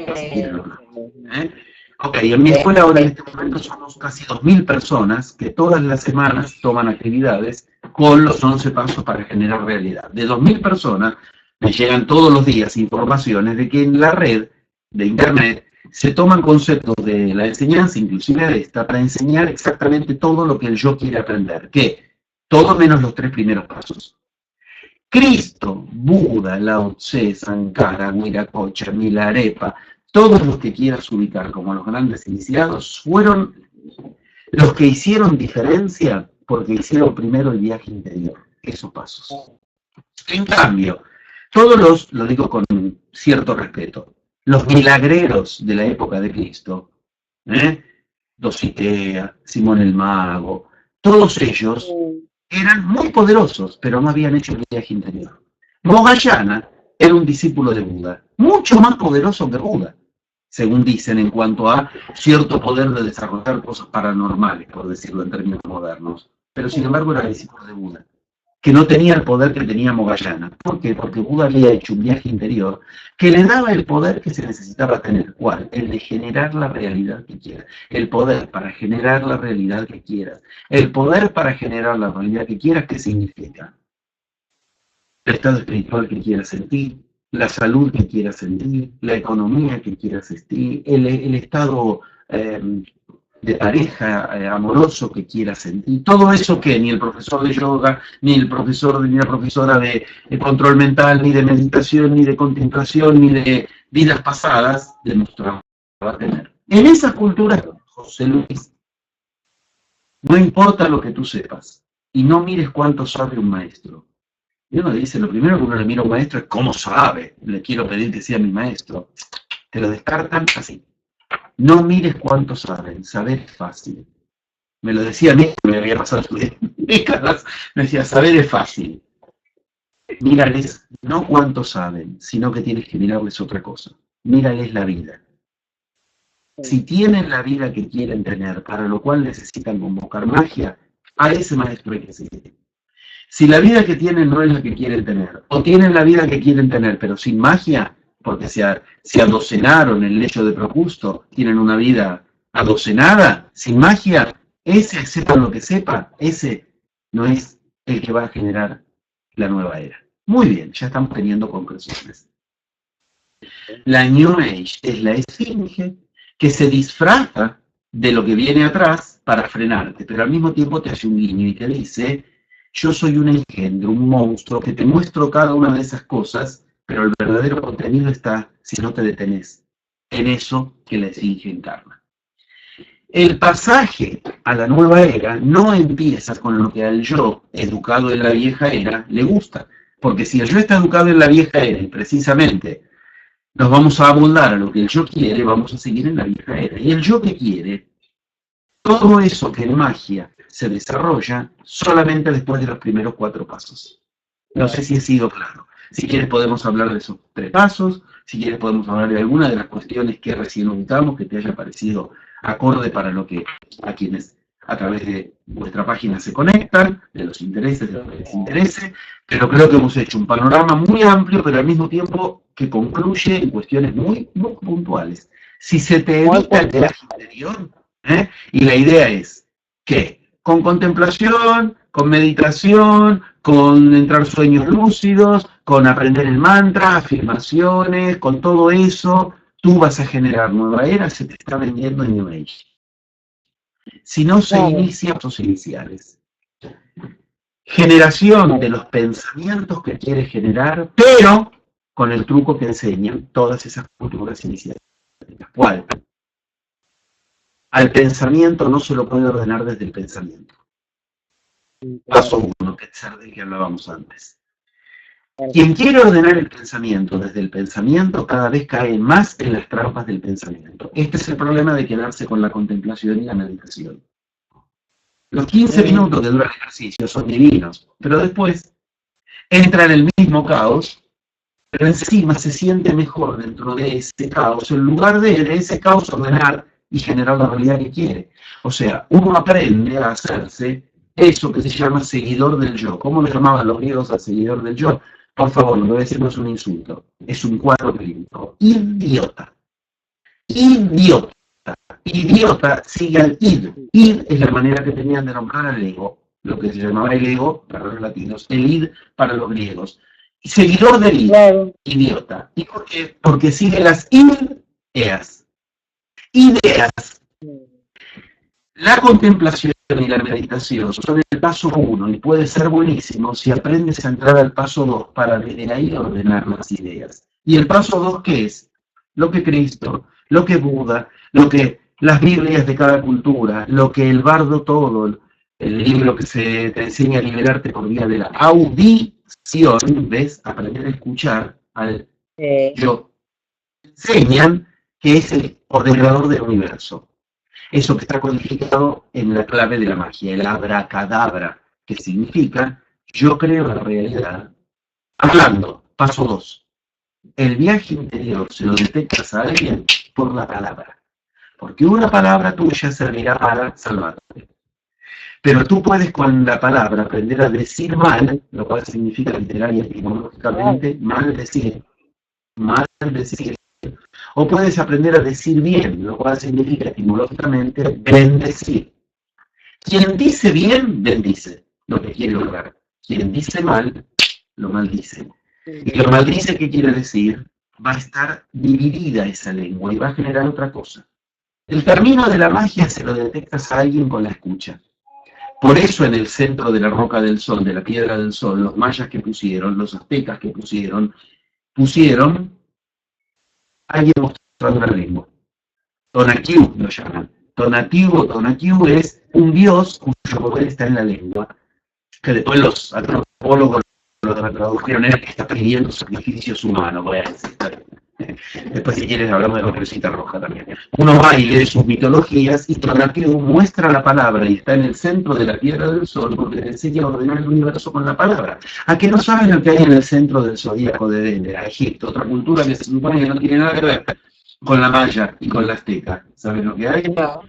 Ok, en mi escuela ahora en este momento somos casi 2.000 personas que todas las semanas toman actividades con los 11 pasos para generar realidad. De 2.000 personas me llegan todos los días informaciones de que en la red de internet se toman conceptos de la enseñanza, inclusive de esta, para enseñar exactamente todo lo que el yo quiere aprender. ¿Qué? Todo menos los 3 primeros pasos. Cristo, Buda, Lao Tse, Sankara, Viracocha, Milarepa, todos los que quieras ubicar como los grandes iniciados, fueron los que hicieron diferencia porque hicieron primero el viaje interior, esos pasos. En cambio, todos lo digo con cierto respeto, los milagreros de la época de Cristo, Dositea, Simón el Mago, todos ellos eran muy poderosos, pero no habían hecho el viaje interior. Moggallana era un discípulo de Buda, mucho más poderoso que Buda, según dicen, en cuanto a cierto poder de desarrollar cosas paranormales, por decirlo en términos modernos. Pero sin embargo era discípulo de Buda, que no tenía el poder que tenía Moggallana. ¿Por qué? Porque Buda había hecho un viaje interior que le daba el poder que se necesitaba tener. ¿Cuál? El de generar la realidad que quieras. El poder para generar la realidad que quieras. El poder para generar la realidad que quieras, ¿qué significa? El estado espiritual que quieras sentir, la salud que quieras sentir, la economía que quieras sentir, el estado de pareja amoroso que quieras sentir. Todo eso que ni el profesor de yoga, ni el profesor ni la profesora de control mental, ni de meditación, ni de contemplación, ni de vidas pasadas demostraba tener. En esas culturas, José Luis, no importa lo que tú sepas, y no mires cuánto sabe un maestro. Y uno dice, lo primero que uno le mira a un maestro es cómo sabe, le quiero pedir que sea mi maestro. Te lo descartan así. No mires cuánto saben, saber es fácil. Me lo decía a mí, me había pasado décadas, me decía, saber es fácil. Mírales no cuánto saben, sino que tienes que mirarles otra cosa. Mírales la vida. Si tienen la vida que quieren tener, para lo cual necesitan convocar magia, a ese maestro hay que seguir. Si la vida que tienen no es la que quieren tener, o tienen la vida que quieren tener, pero sin magia, porque se adocenaron en el lecho de Procusto, tienen una vida adocenada, sin magia, ese, sepa lo que sepa, ese no es el que va a generar la nueva era. Muy bien, ya estamos teniendo conclusiones. La New Age es la esfinge que se disfraza de lo que viene atrás para frenarte, pero al mismo tiempo te hace un guiño y te dice, yo soy un engendro, un monstruo, que te muestro cada una de esas cosas, pero el verdadero contenido está, si no te detenés, en eso que la esfinge encarna. El pasaje a la nueva era no empieza con lo que al yo, educado en la vieja era, le gusta. Porque si el yo está educado en la vieja era, y precisamente nos vamos a amoldar a lo que el yo quiere, vamos a seguir en la vieja era. Y el yo que quiere, todo eso que en magia se desarrolla solamente después de los primeros 4 pasos. No sé si he sido claro. Si quieres podemos hablar de esos 3 pasos, si quieres podemos hablar de alguna de las cuestiones que recién ubicamos, que te haya parecido acorde para lo que a quienes a través de vuestra página se conectan, de los intereses, de lo que les interese, pero creo que hemos hecho un panorama muy amplio, pero al mismo tiempo que concluye en cuestiones muy, muy puntuales. Si se te evita el viaje interior, y la idea es que con contemplación, con meditación, con entrar sueños lúcidos, con aprender el mantra, afirmaciones, con todo eso, tú vas a generar nueva era, se te está vendiendo en New Age. Si no se inicia pasos iniciales. Generación de los pensamientos que quieres generar, pero con el truco que enseñan todas esas culturas iniciales. ¿Cuál? Al pensamiento no se lo puede ordenar desde el pensamiento. Paso 1, que es del que hablábamos antes. Quien quiere ordenar el pensamiento desde el pensamiento cada vez cae más en las trampas del pensamiento. Este es el problema de quedarse con la contemplación y la meditación. Los 15 minutos que dura el ejercicio son divinos, pero después entra en el mismo caos, pero encima se siente mejor dentro de ese caos, en lugar de ese caos ordenar y generar la realidad que quiere. O sea, uno aprende a hacerse eso que se llama seguidor del yo. ¿Cómo le llamaban los griegos al seguidor del yo? Por favor, no voy a decir no es un insulto, es un cuadro clínico. Idiota. Idiota. Idiota sigue al id. Id es la manera que tenían de nombrar al ego, lo que se llamaba el ego para los latinos, el id para los griegos. Y seguidor del id, idiota. ¿Y por qué? Porque sigue las ideas. Ideas. La contemplación y la meditación son el paso 1 y puede ser buenísimo si aprendes a entrar al paso 2 para desde ahí ordenar las ideas. ¿Y el paso 2 qué es? Lo que Cristo, lo que Buda, lo que las Biblias de cada cultura, lo que el bardo todo, el libro que se te enseña a liberarte por vía de la audición, ¿ves? Aprender a escuchar al yo. Enseñan que es el ordenador del universo. Eso que está codificado en la clave de la magia, el abracadabra, que significa yo creo la realidad. Hablando, paso 2. El viaje interior se lo detectas a alguien por la palabra. Porque una palabra tuya servirá para salvarte. Pero tú puedes con la palabra aprender a decir mal, lo cual significa literaria y etimológicamente mal decir. Mal decir. O puedes aprender a decir bien, lo cual significa etimológicamente bendecir. Quien dice bien, bendice lo que quiere lograr. Quien dice mal, lo maldice. Y lo maldice, ¿qué quiere decir? Va a estar dividida esa lengua y va a generar otra cosa. El camino de la magia se lo detectas a alguien con la escucha. Por eso en el centro de la roca del sol, de la piedra del sol, los mayas que pusieron, los aztecas que pusieron alguien mostrando la lengua. Tonatiuh lo llaman. Tonatiuh es un dios cuyo poder está en la lengua, que después los antropólogos lo tradujeron en que está pidiendo sacrificios humanos. Voy a decir. Después, si quieres, hablamos de la Caperucita Roja también. Uno va y lee sus mitologías y Tonatiuh muestra la palabra y está en el centro de la piedra del sol porque le enseña a ordenar el universo con la palabra. ¿A que no saben lo que hay en el centro del zodíaco de Dendera, Egipto? Otra cultura que se supone que no tiene nada que ver con la maya y con la azteca. ¿Saben lo que hay? No.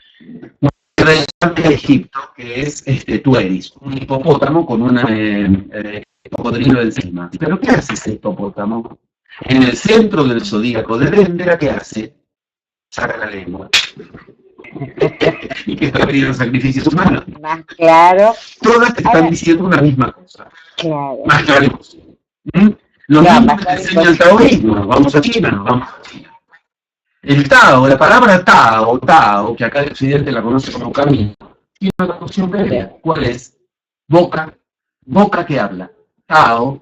De Egipto, que es Tueris, un hipopótamo con un cocodrilo encima. ¿Pero qué hace ese hipopótamo? En el centro del zodíaco de Dendera, ¿qué hace? Saca la lengua. Y que está pidiendo sacrificios humanos. Más claro. Todas te están diciendo una misma cosa. Claro. Más claro imposible. Lo mismo que te enseña el taoísmo. Vamos a China. El Tao, la palabra Tao, que acá en Occidente la conoce como camino, tiene una traducción previa. ¿Cuál es? Boca que habla. Tao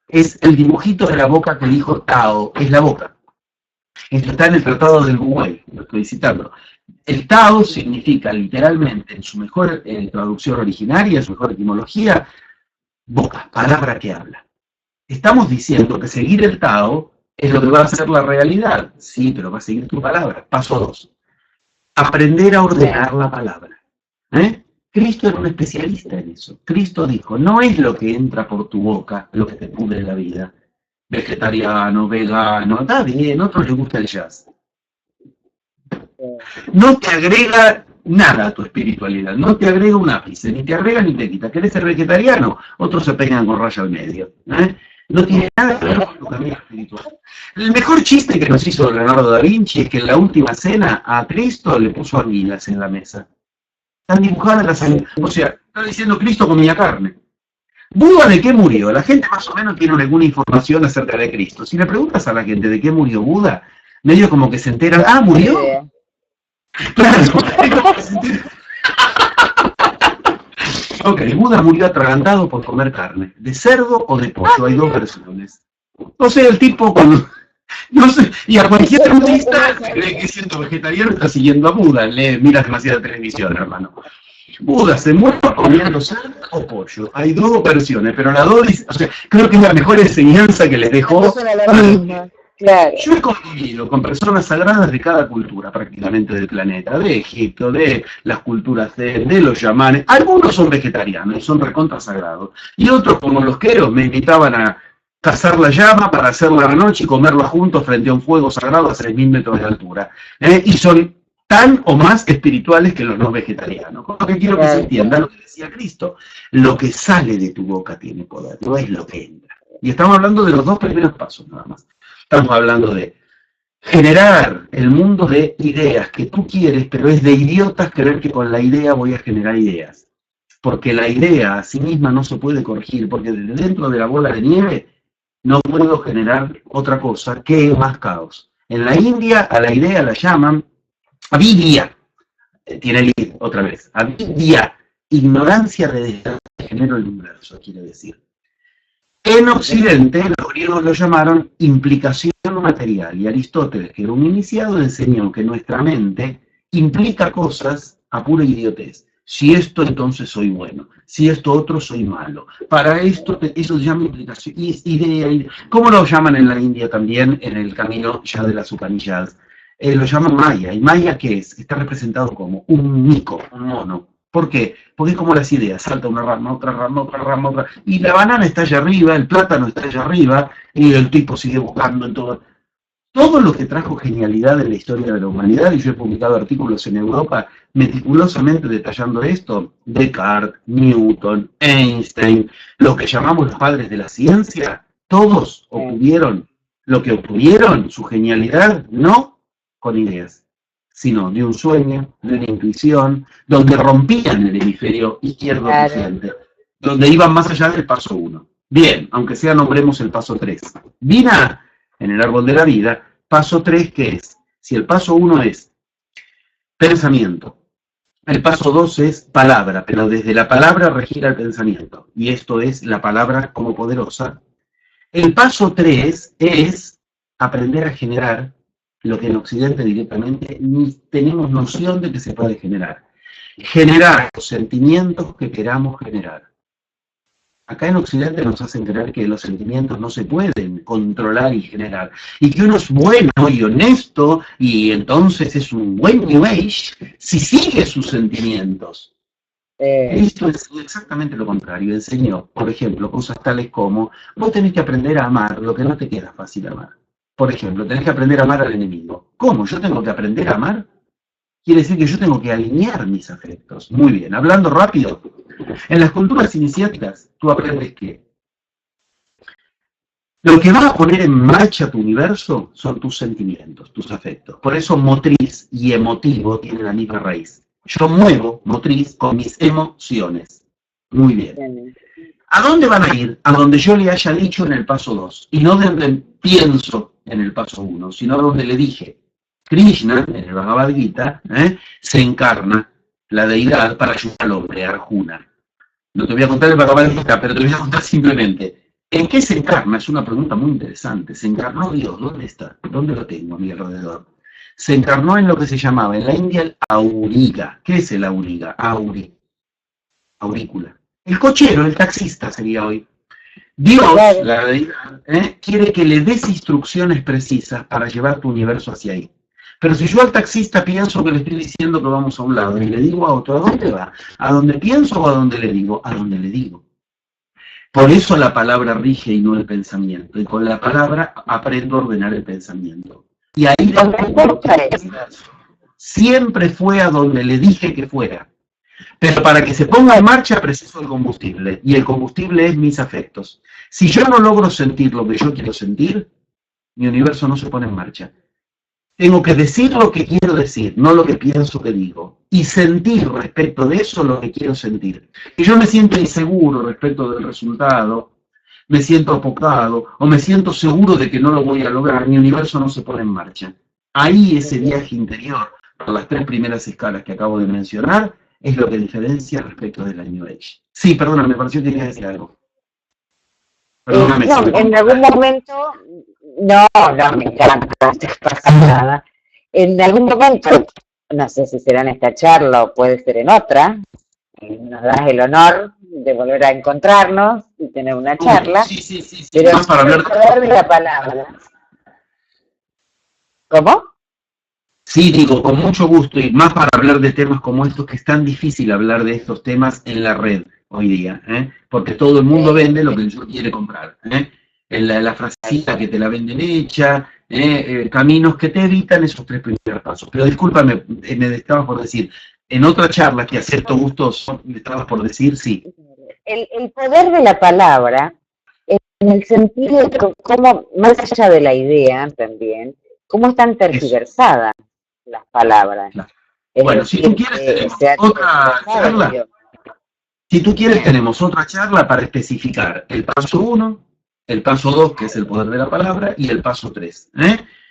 es el dibujito de la boca que dijo Tao, es la boca. Esto está en el Tratado del Wu-Wei, lo estoy citando. El Tao significa literalmente, en su mejor traducción originaria, en su mejor etimología, boca, palabra que habla. Estamos diciendo que seguir el Tao es lo que va a ser la realidad. Sí, pero va a seguir tu palabra. Paso 2. Aprender a ordenar la palabra. Cristo era un especialista en eso. Cristo dijo, no es lo que entra por tu boca lo que te pudre la vida. Vegetariano, vegano, está bien, a otros les gusta el jazz. No te agrega nada a tu espiritualidad, no te agrega un ápice, ni te agrega ni te quita. ¿Querés ser vegetariano? Otros se pegan con raya al medio. No tiene nada que ver con tu camino espiritual. El mejor chiste que nos hizo Leonardo da Vinci es que en la última cena a Cristo le puso anguilas en la mesa. Están dibujadas las anguilas. O sea, está diciendo Cristo comía carne. ¿Buda de qué murió? La gente más o menos tiene alguna información acerca de Cristo. Si le preguntas a la gente de qué murió Buda, medio como que se enteran, ¿murió? Claro, Ok, Buda murió atragantado por comer carne, de cerdo o de pollo, hay dos versiones. O sea, el tipo cuando, no sé, y a cualquier budista cree que siendo vegetariano está siguiendo a Buda, mira demasiada televisión, hermano. Buda se muere comiendo cerdo o pollo, hay dos versiones, pero la dos, o sea, creo que es la mejor enseñanza que les dejó. Claro. Yo he convivido con personas sagradas de cada cultura prácticamente del planeta, de Egipto, de las culturas de los yamanes. Algunos son vegetarianos, son recontra sagrados. Y otros, como los queros, me invitaban a cazar la llama para hacerla de noche y comerla juntos frente a un fuego sagrado a 3.000 metros de altura. Y son tan o más espirituales que los no vegetarianos. Con lo que quiero que se entienda lo que decía Cristo. Lo que sale de tu boca tiene poder, no es lo que entra. Y estamos hablando de los dos primeros pasos nada más. Estamos hablando de generar el mundo de ideas que tú quieres, pero es de idiotas creer que con la idea voy a generar ideas. Porque la idea a sí misma no se puede corregir, porque desde dentro de la bola de nieve no puedo generar otra cosa que más caos. En la India a la idea la llaman avidya, tiene el I otra vez, avidya, ignorancia de género del universo, quiere decir. En Occidente, los griegos lo llamaron implicación material, y Aristóteles, que era un iniciado, enseñó que nuestra mente implica cosas a pura idiotez. Si esto, entonces soy bueno. Si esto otro, soy malo. Para esto, eso se llama implicación. Idea. ¿Cómo lo llaman en la India también, en el camino ya de las Upanishads? Lo llaman Maya. ¿Y Maya qué es? Está representado como un mico, un mono. ¿Por qué? Porque es como las ideas, salta una rama, otra rama, otra rama, otra. Y la banana está allá arriba, el plátano está allá arriba, y el tipo sigue buscando en todo. Todo lo que trajo genialidad en la historia de la humanidad, y yo he publicado artículos en Europa meticulosamente detallando esto, Descartes, Newton, Einstein, lo que llamamos los padres de la ciencia, todos obtuvieron lo que obtuvieron, su genialidad, no con ideas, sino de un sueño, de una intuición, donde rompían el hemisferio izquierdo consciente, donde iban más allá del paso 1. Bien, aunque sea nombremos el paso 3. Vina, en el árbol de la vida, paso 3, ¿qué es? Si el paso 1 es Pensamiento. El paso 2 es palabra, pero desde la palabra regira el pensamiento. Y esto es la palabra como poderosa. El paso 3 es aprender a generar lo que en Occidente directamente ni tenemos noción de que se puede generar. Generar los sentimientos que queramos generar. Acá en Occidente nos hacen creer que los sentimientos no se pueden controlar y generar. Y que uno es bueno y honesto y entonces es un buen New Age si sigue sus sentimientos. Esto es exactamente lo contrario. Enseñó, por ejemplo, cosas tales como vos tenés que aprender a amar lo que no te queda fácil amar. Por ejemplo, tenés que aprender a amar al enemigo. ¿Cómo? ¿Yo tengo que aprender a amar? Quiere decir que yo tengo que alinear mis afectos. Muy bien, hablando rápido. En las culturas iniciáticas, tú aprendes que lo que va a poner en marcha tu universo son tus sentimientos, tus afectos. Por eso motriz y emotivo tienen la misma raíz. Yo muevo motriz con mis emociones. Muy bien. ¿A dónde van a ir? A donde yo le haya dicho en el paso 2. Y no donde pienso en el paso 1, sino donde le dije. Krishna, en el Bhagavad Gita, se encarna la deidad para ayudar al hombre, Arjuna. No te voy a contar el Bhagavad Gita, pero te voy a contar simplemente. ¿En qué se encarna? Es una pregunta muy interesante. ¿Se encarnó Dios? ¿Dónde está? ¿Dónde lo tengo a mi alrededor? Se encarnó en lo que se llamaba en la India el auriga. ¿Qué es el auriga? Aurícula. El cochero, el taxista sería hoy. Dios, la deidad, quiere que le des instrucciones precisas para llevar tu universo hacia ahí. Pero si yo al taxista pienso que le estoy diciendo que vamos a un lado y le digo a otro, ¿a dónde va? ¿A dónde pienso o a dónde le digo? A dónde le digo. Por eso la palabra rige y no el pensamiento. Y con la palabra aprendo a ordenar el pensamiento. Y ahí siempre fue a donde le dije que fuera. Pero para que se ponga en marcha preciso el combustible. Y el combustible es mis afectos. Si yo no logro sentir lo que yo quiero sentir, mi universo no se pone en marcha. Tengo que decir lo que quiero decir, no lo que pienso que digo. Y sentir respecto de eso lo que quiero sentir. Si yo me siento inseguro respecto del resultado, me siento apocado, o me siento seguro de que no lo voy a lograr, mi universo no se pone en marcha. Ahí ese viaje interior, por las 3 primeras escalas que acabo de mencionar, es lo que diferencia respecto de la New Age. Sí, perdona, me pareció que quería decir algo. Perdóname, no, en algún momento, no, me encanta, no te pasa nada. En algún momento, no sé si será en esta charla o puede ser en otra, nos das el honor de volver a encontrarnos y tener una charla. Sí. Pero más para hablar de la palabra. ¿Cómo? Sí, digo, con mucho gusto, y más para hablar de temas como estos, que es tan difícil hablar de estos temas en la red hoy día, porque todo el mundo vende lo que el yo quiere comprar. La frasecita que te la venden hecha, caminos que te evitan esos 3 primeros pasos. Pero discúlpame, me estabas por decir, en otra charla que acepto gustoso, me estabas por decir, sí. El poder de la palabra, en el sentido de cómo, más allá de la idea también, cómo están tergiversadas las palabras. Claro. Bueno, si tú quieres tenemos otra charla. Si tú quieres tenemos otra charla para especificar el paso 1, el paso 2, que es el poder de la palabra, y el paso 3.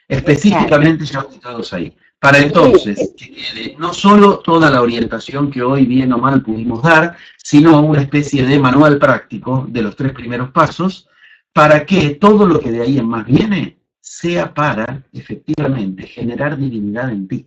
Específicamente ya ubicados ahí. Para entonces, que quede no solo toda la orientación que hoy bien o mal pudimos dar, sino una especie de manual práctico de los 3 primeros pasos, para que todo lo que de ahí en más viene sea para, efectivamente, generar divinidad en ti,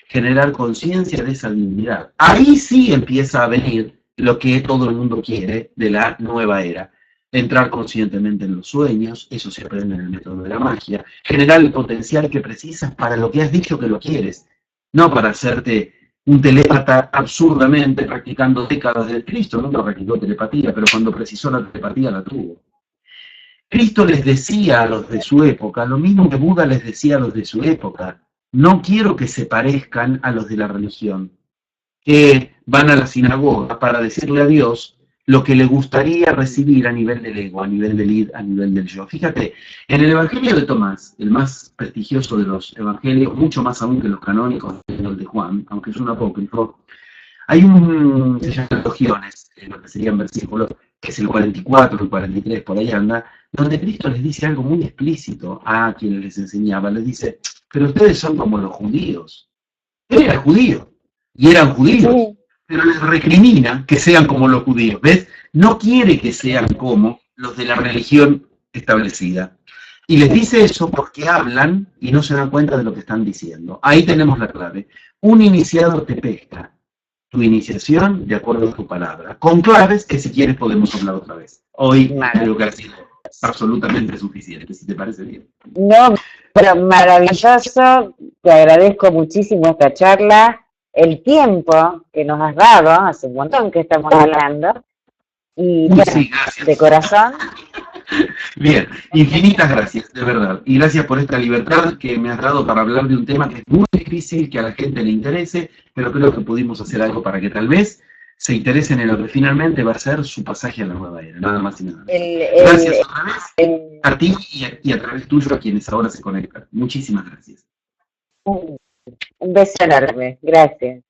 generar conciencia de esa divinidad. Ahí sí empieza a venir lo que todo el mundo quiere de la nueva era. Entrar conscientemente en los sueños, eso se aprende en el método de la magia, generar el potencial que precisas para lo que has dicho que lo quieres, no para hacerte un telépata absurdamente practicando décadas del Cristo. Nunca practicó telepatía, pero cuando precisó la telepatía la tuvo. Cristo les decía a los de su época, lo mismo que Buda les decía a los de su época, no quiero que se parezcan a los de la religión, que van a la sinagoga para decirle a Dios lo que le gustaría recibir a nivel del ego, a nivel del id, a nivel del yo. Fíjate, en el Evangelio de Tomás, el más prestigioso de los evangelios, mucho más aún que los canónicos del de Juan, aunque es un apócrifo, hay se llama Logiones, lo que serían versículos, que es el 44, el 43, por ahí anda, donde Cristo les dice algo muy explícito a quienes les enseñaba. Les dice, pero ustedes son como los judíos. Él era judío, y eran judíos, Sí. pero les recrimina que sean como los judíos, ¿ves? No quiere que sean como los de la religión establecida. Y les dice eso porque hablan y no se dan cuenta de lo que están diciendo. Ahí tenemos la clave. Un iniciado te pesca tu iniciación de acuerdo a tu palabra, con claves que si quieres podemos hablar otra vez. Hoy creo que ha sido absolutamente suficiente, si te parece bien. No, pero maravilloso, te agradezco muchísimo esta charla, el tiempo que nos has dado, hace un montón que estamos hablando, y bueno, Sí, gracias. de corazón. Bien, infinitas gracias, de verdad. Y gracias por esta libertad que me has dado para hablar de un tema que es muy difícil que a la gente le interese, pero creo que pudimos hacer algo para que tal vez se interesen en lo que finalmente va a ser su pasaje a la nueva era, nada más y nada menos. Gracias otra vez a ti y a través tuyo a quienes ahora se conectan. Muchísimas gracias. Un beso enorme, gracias.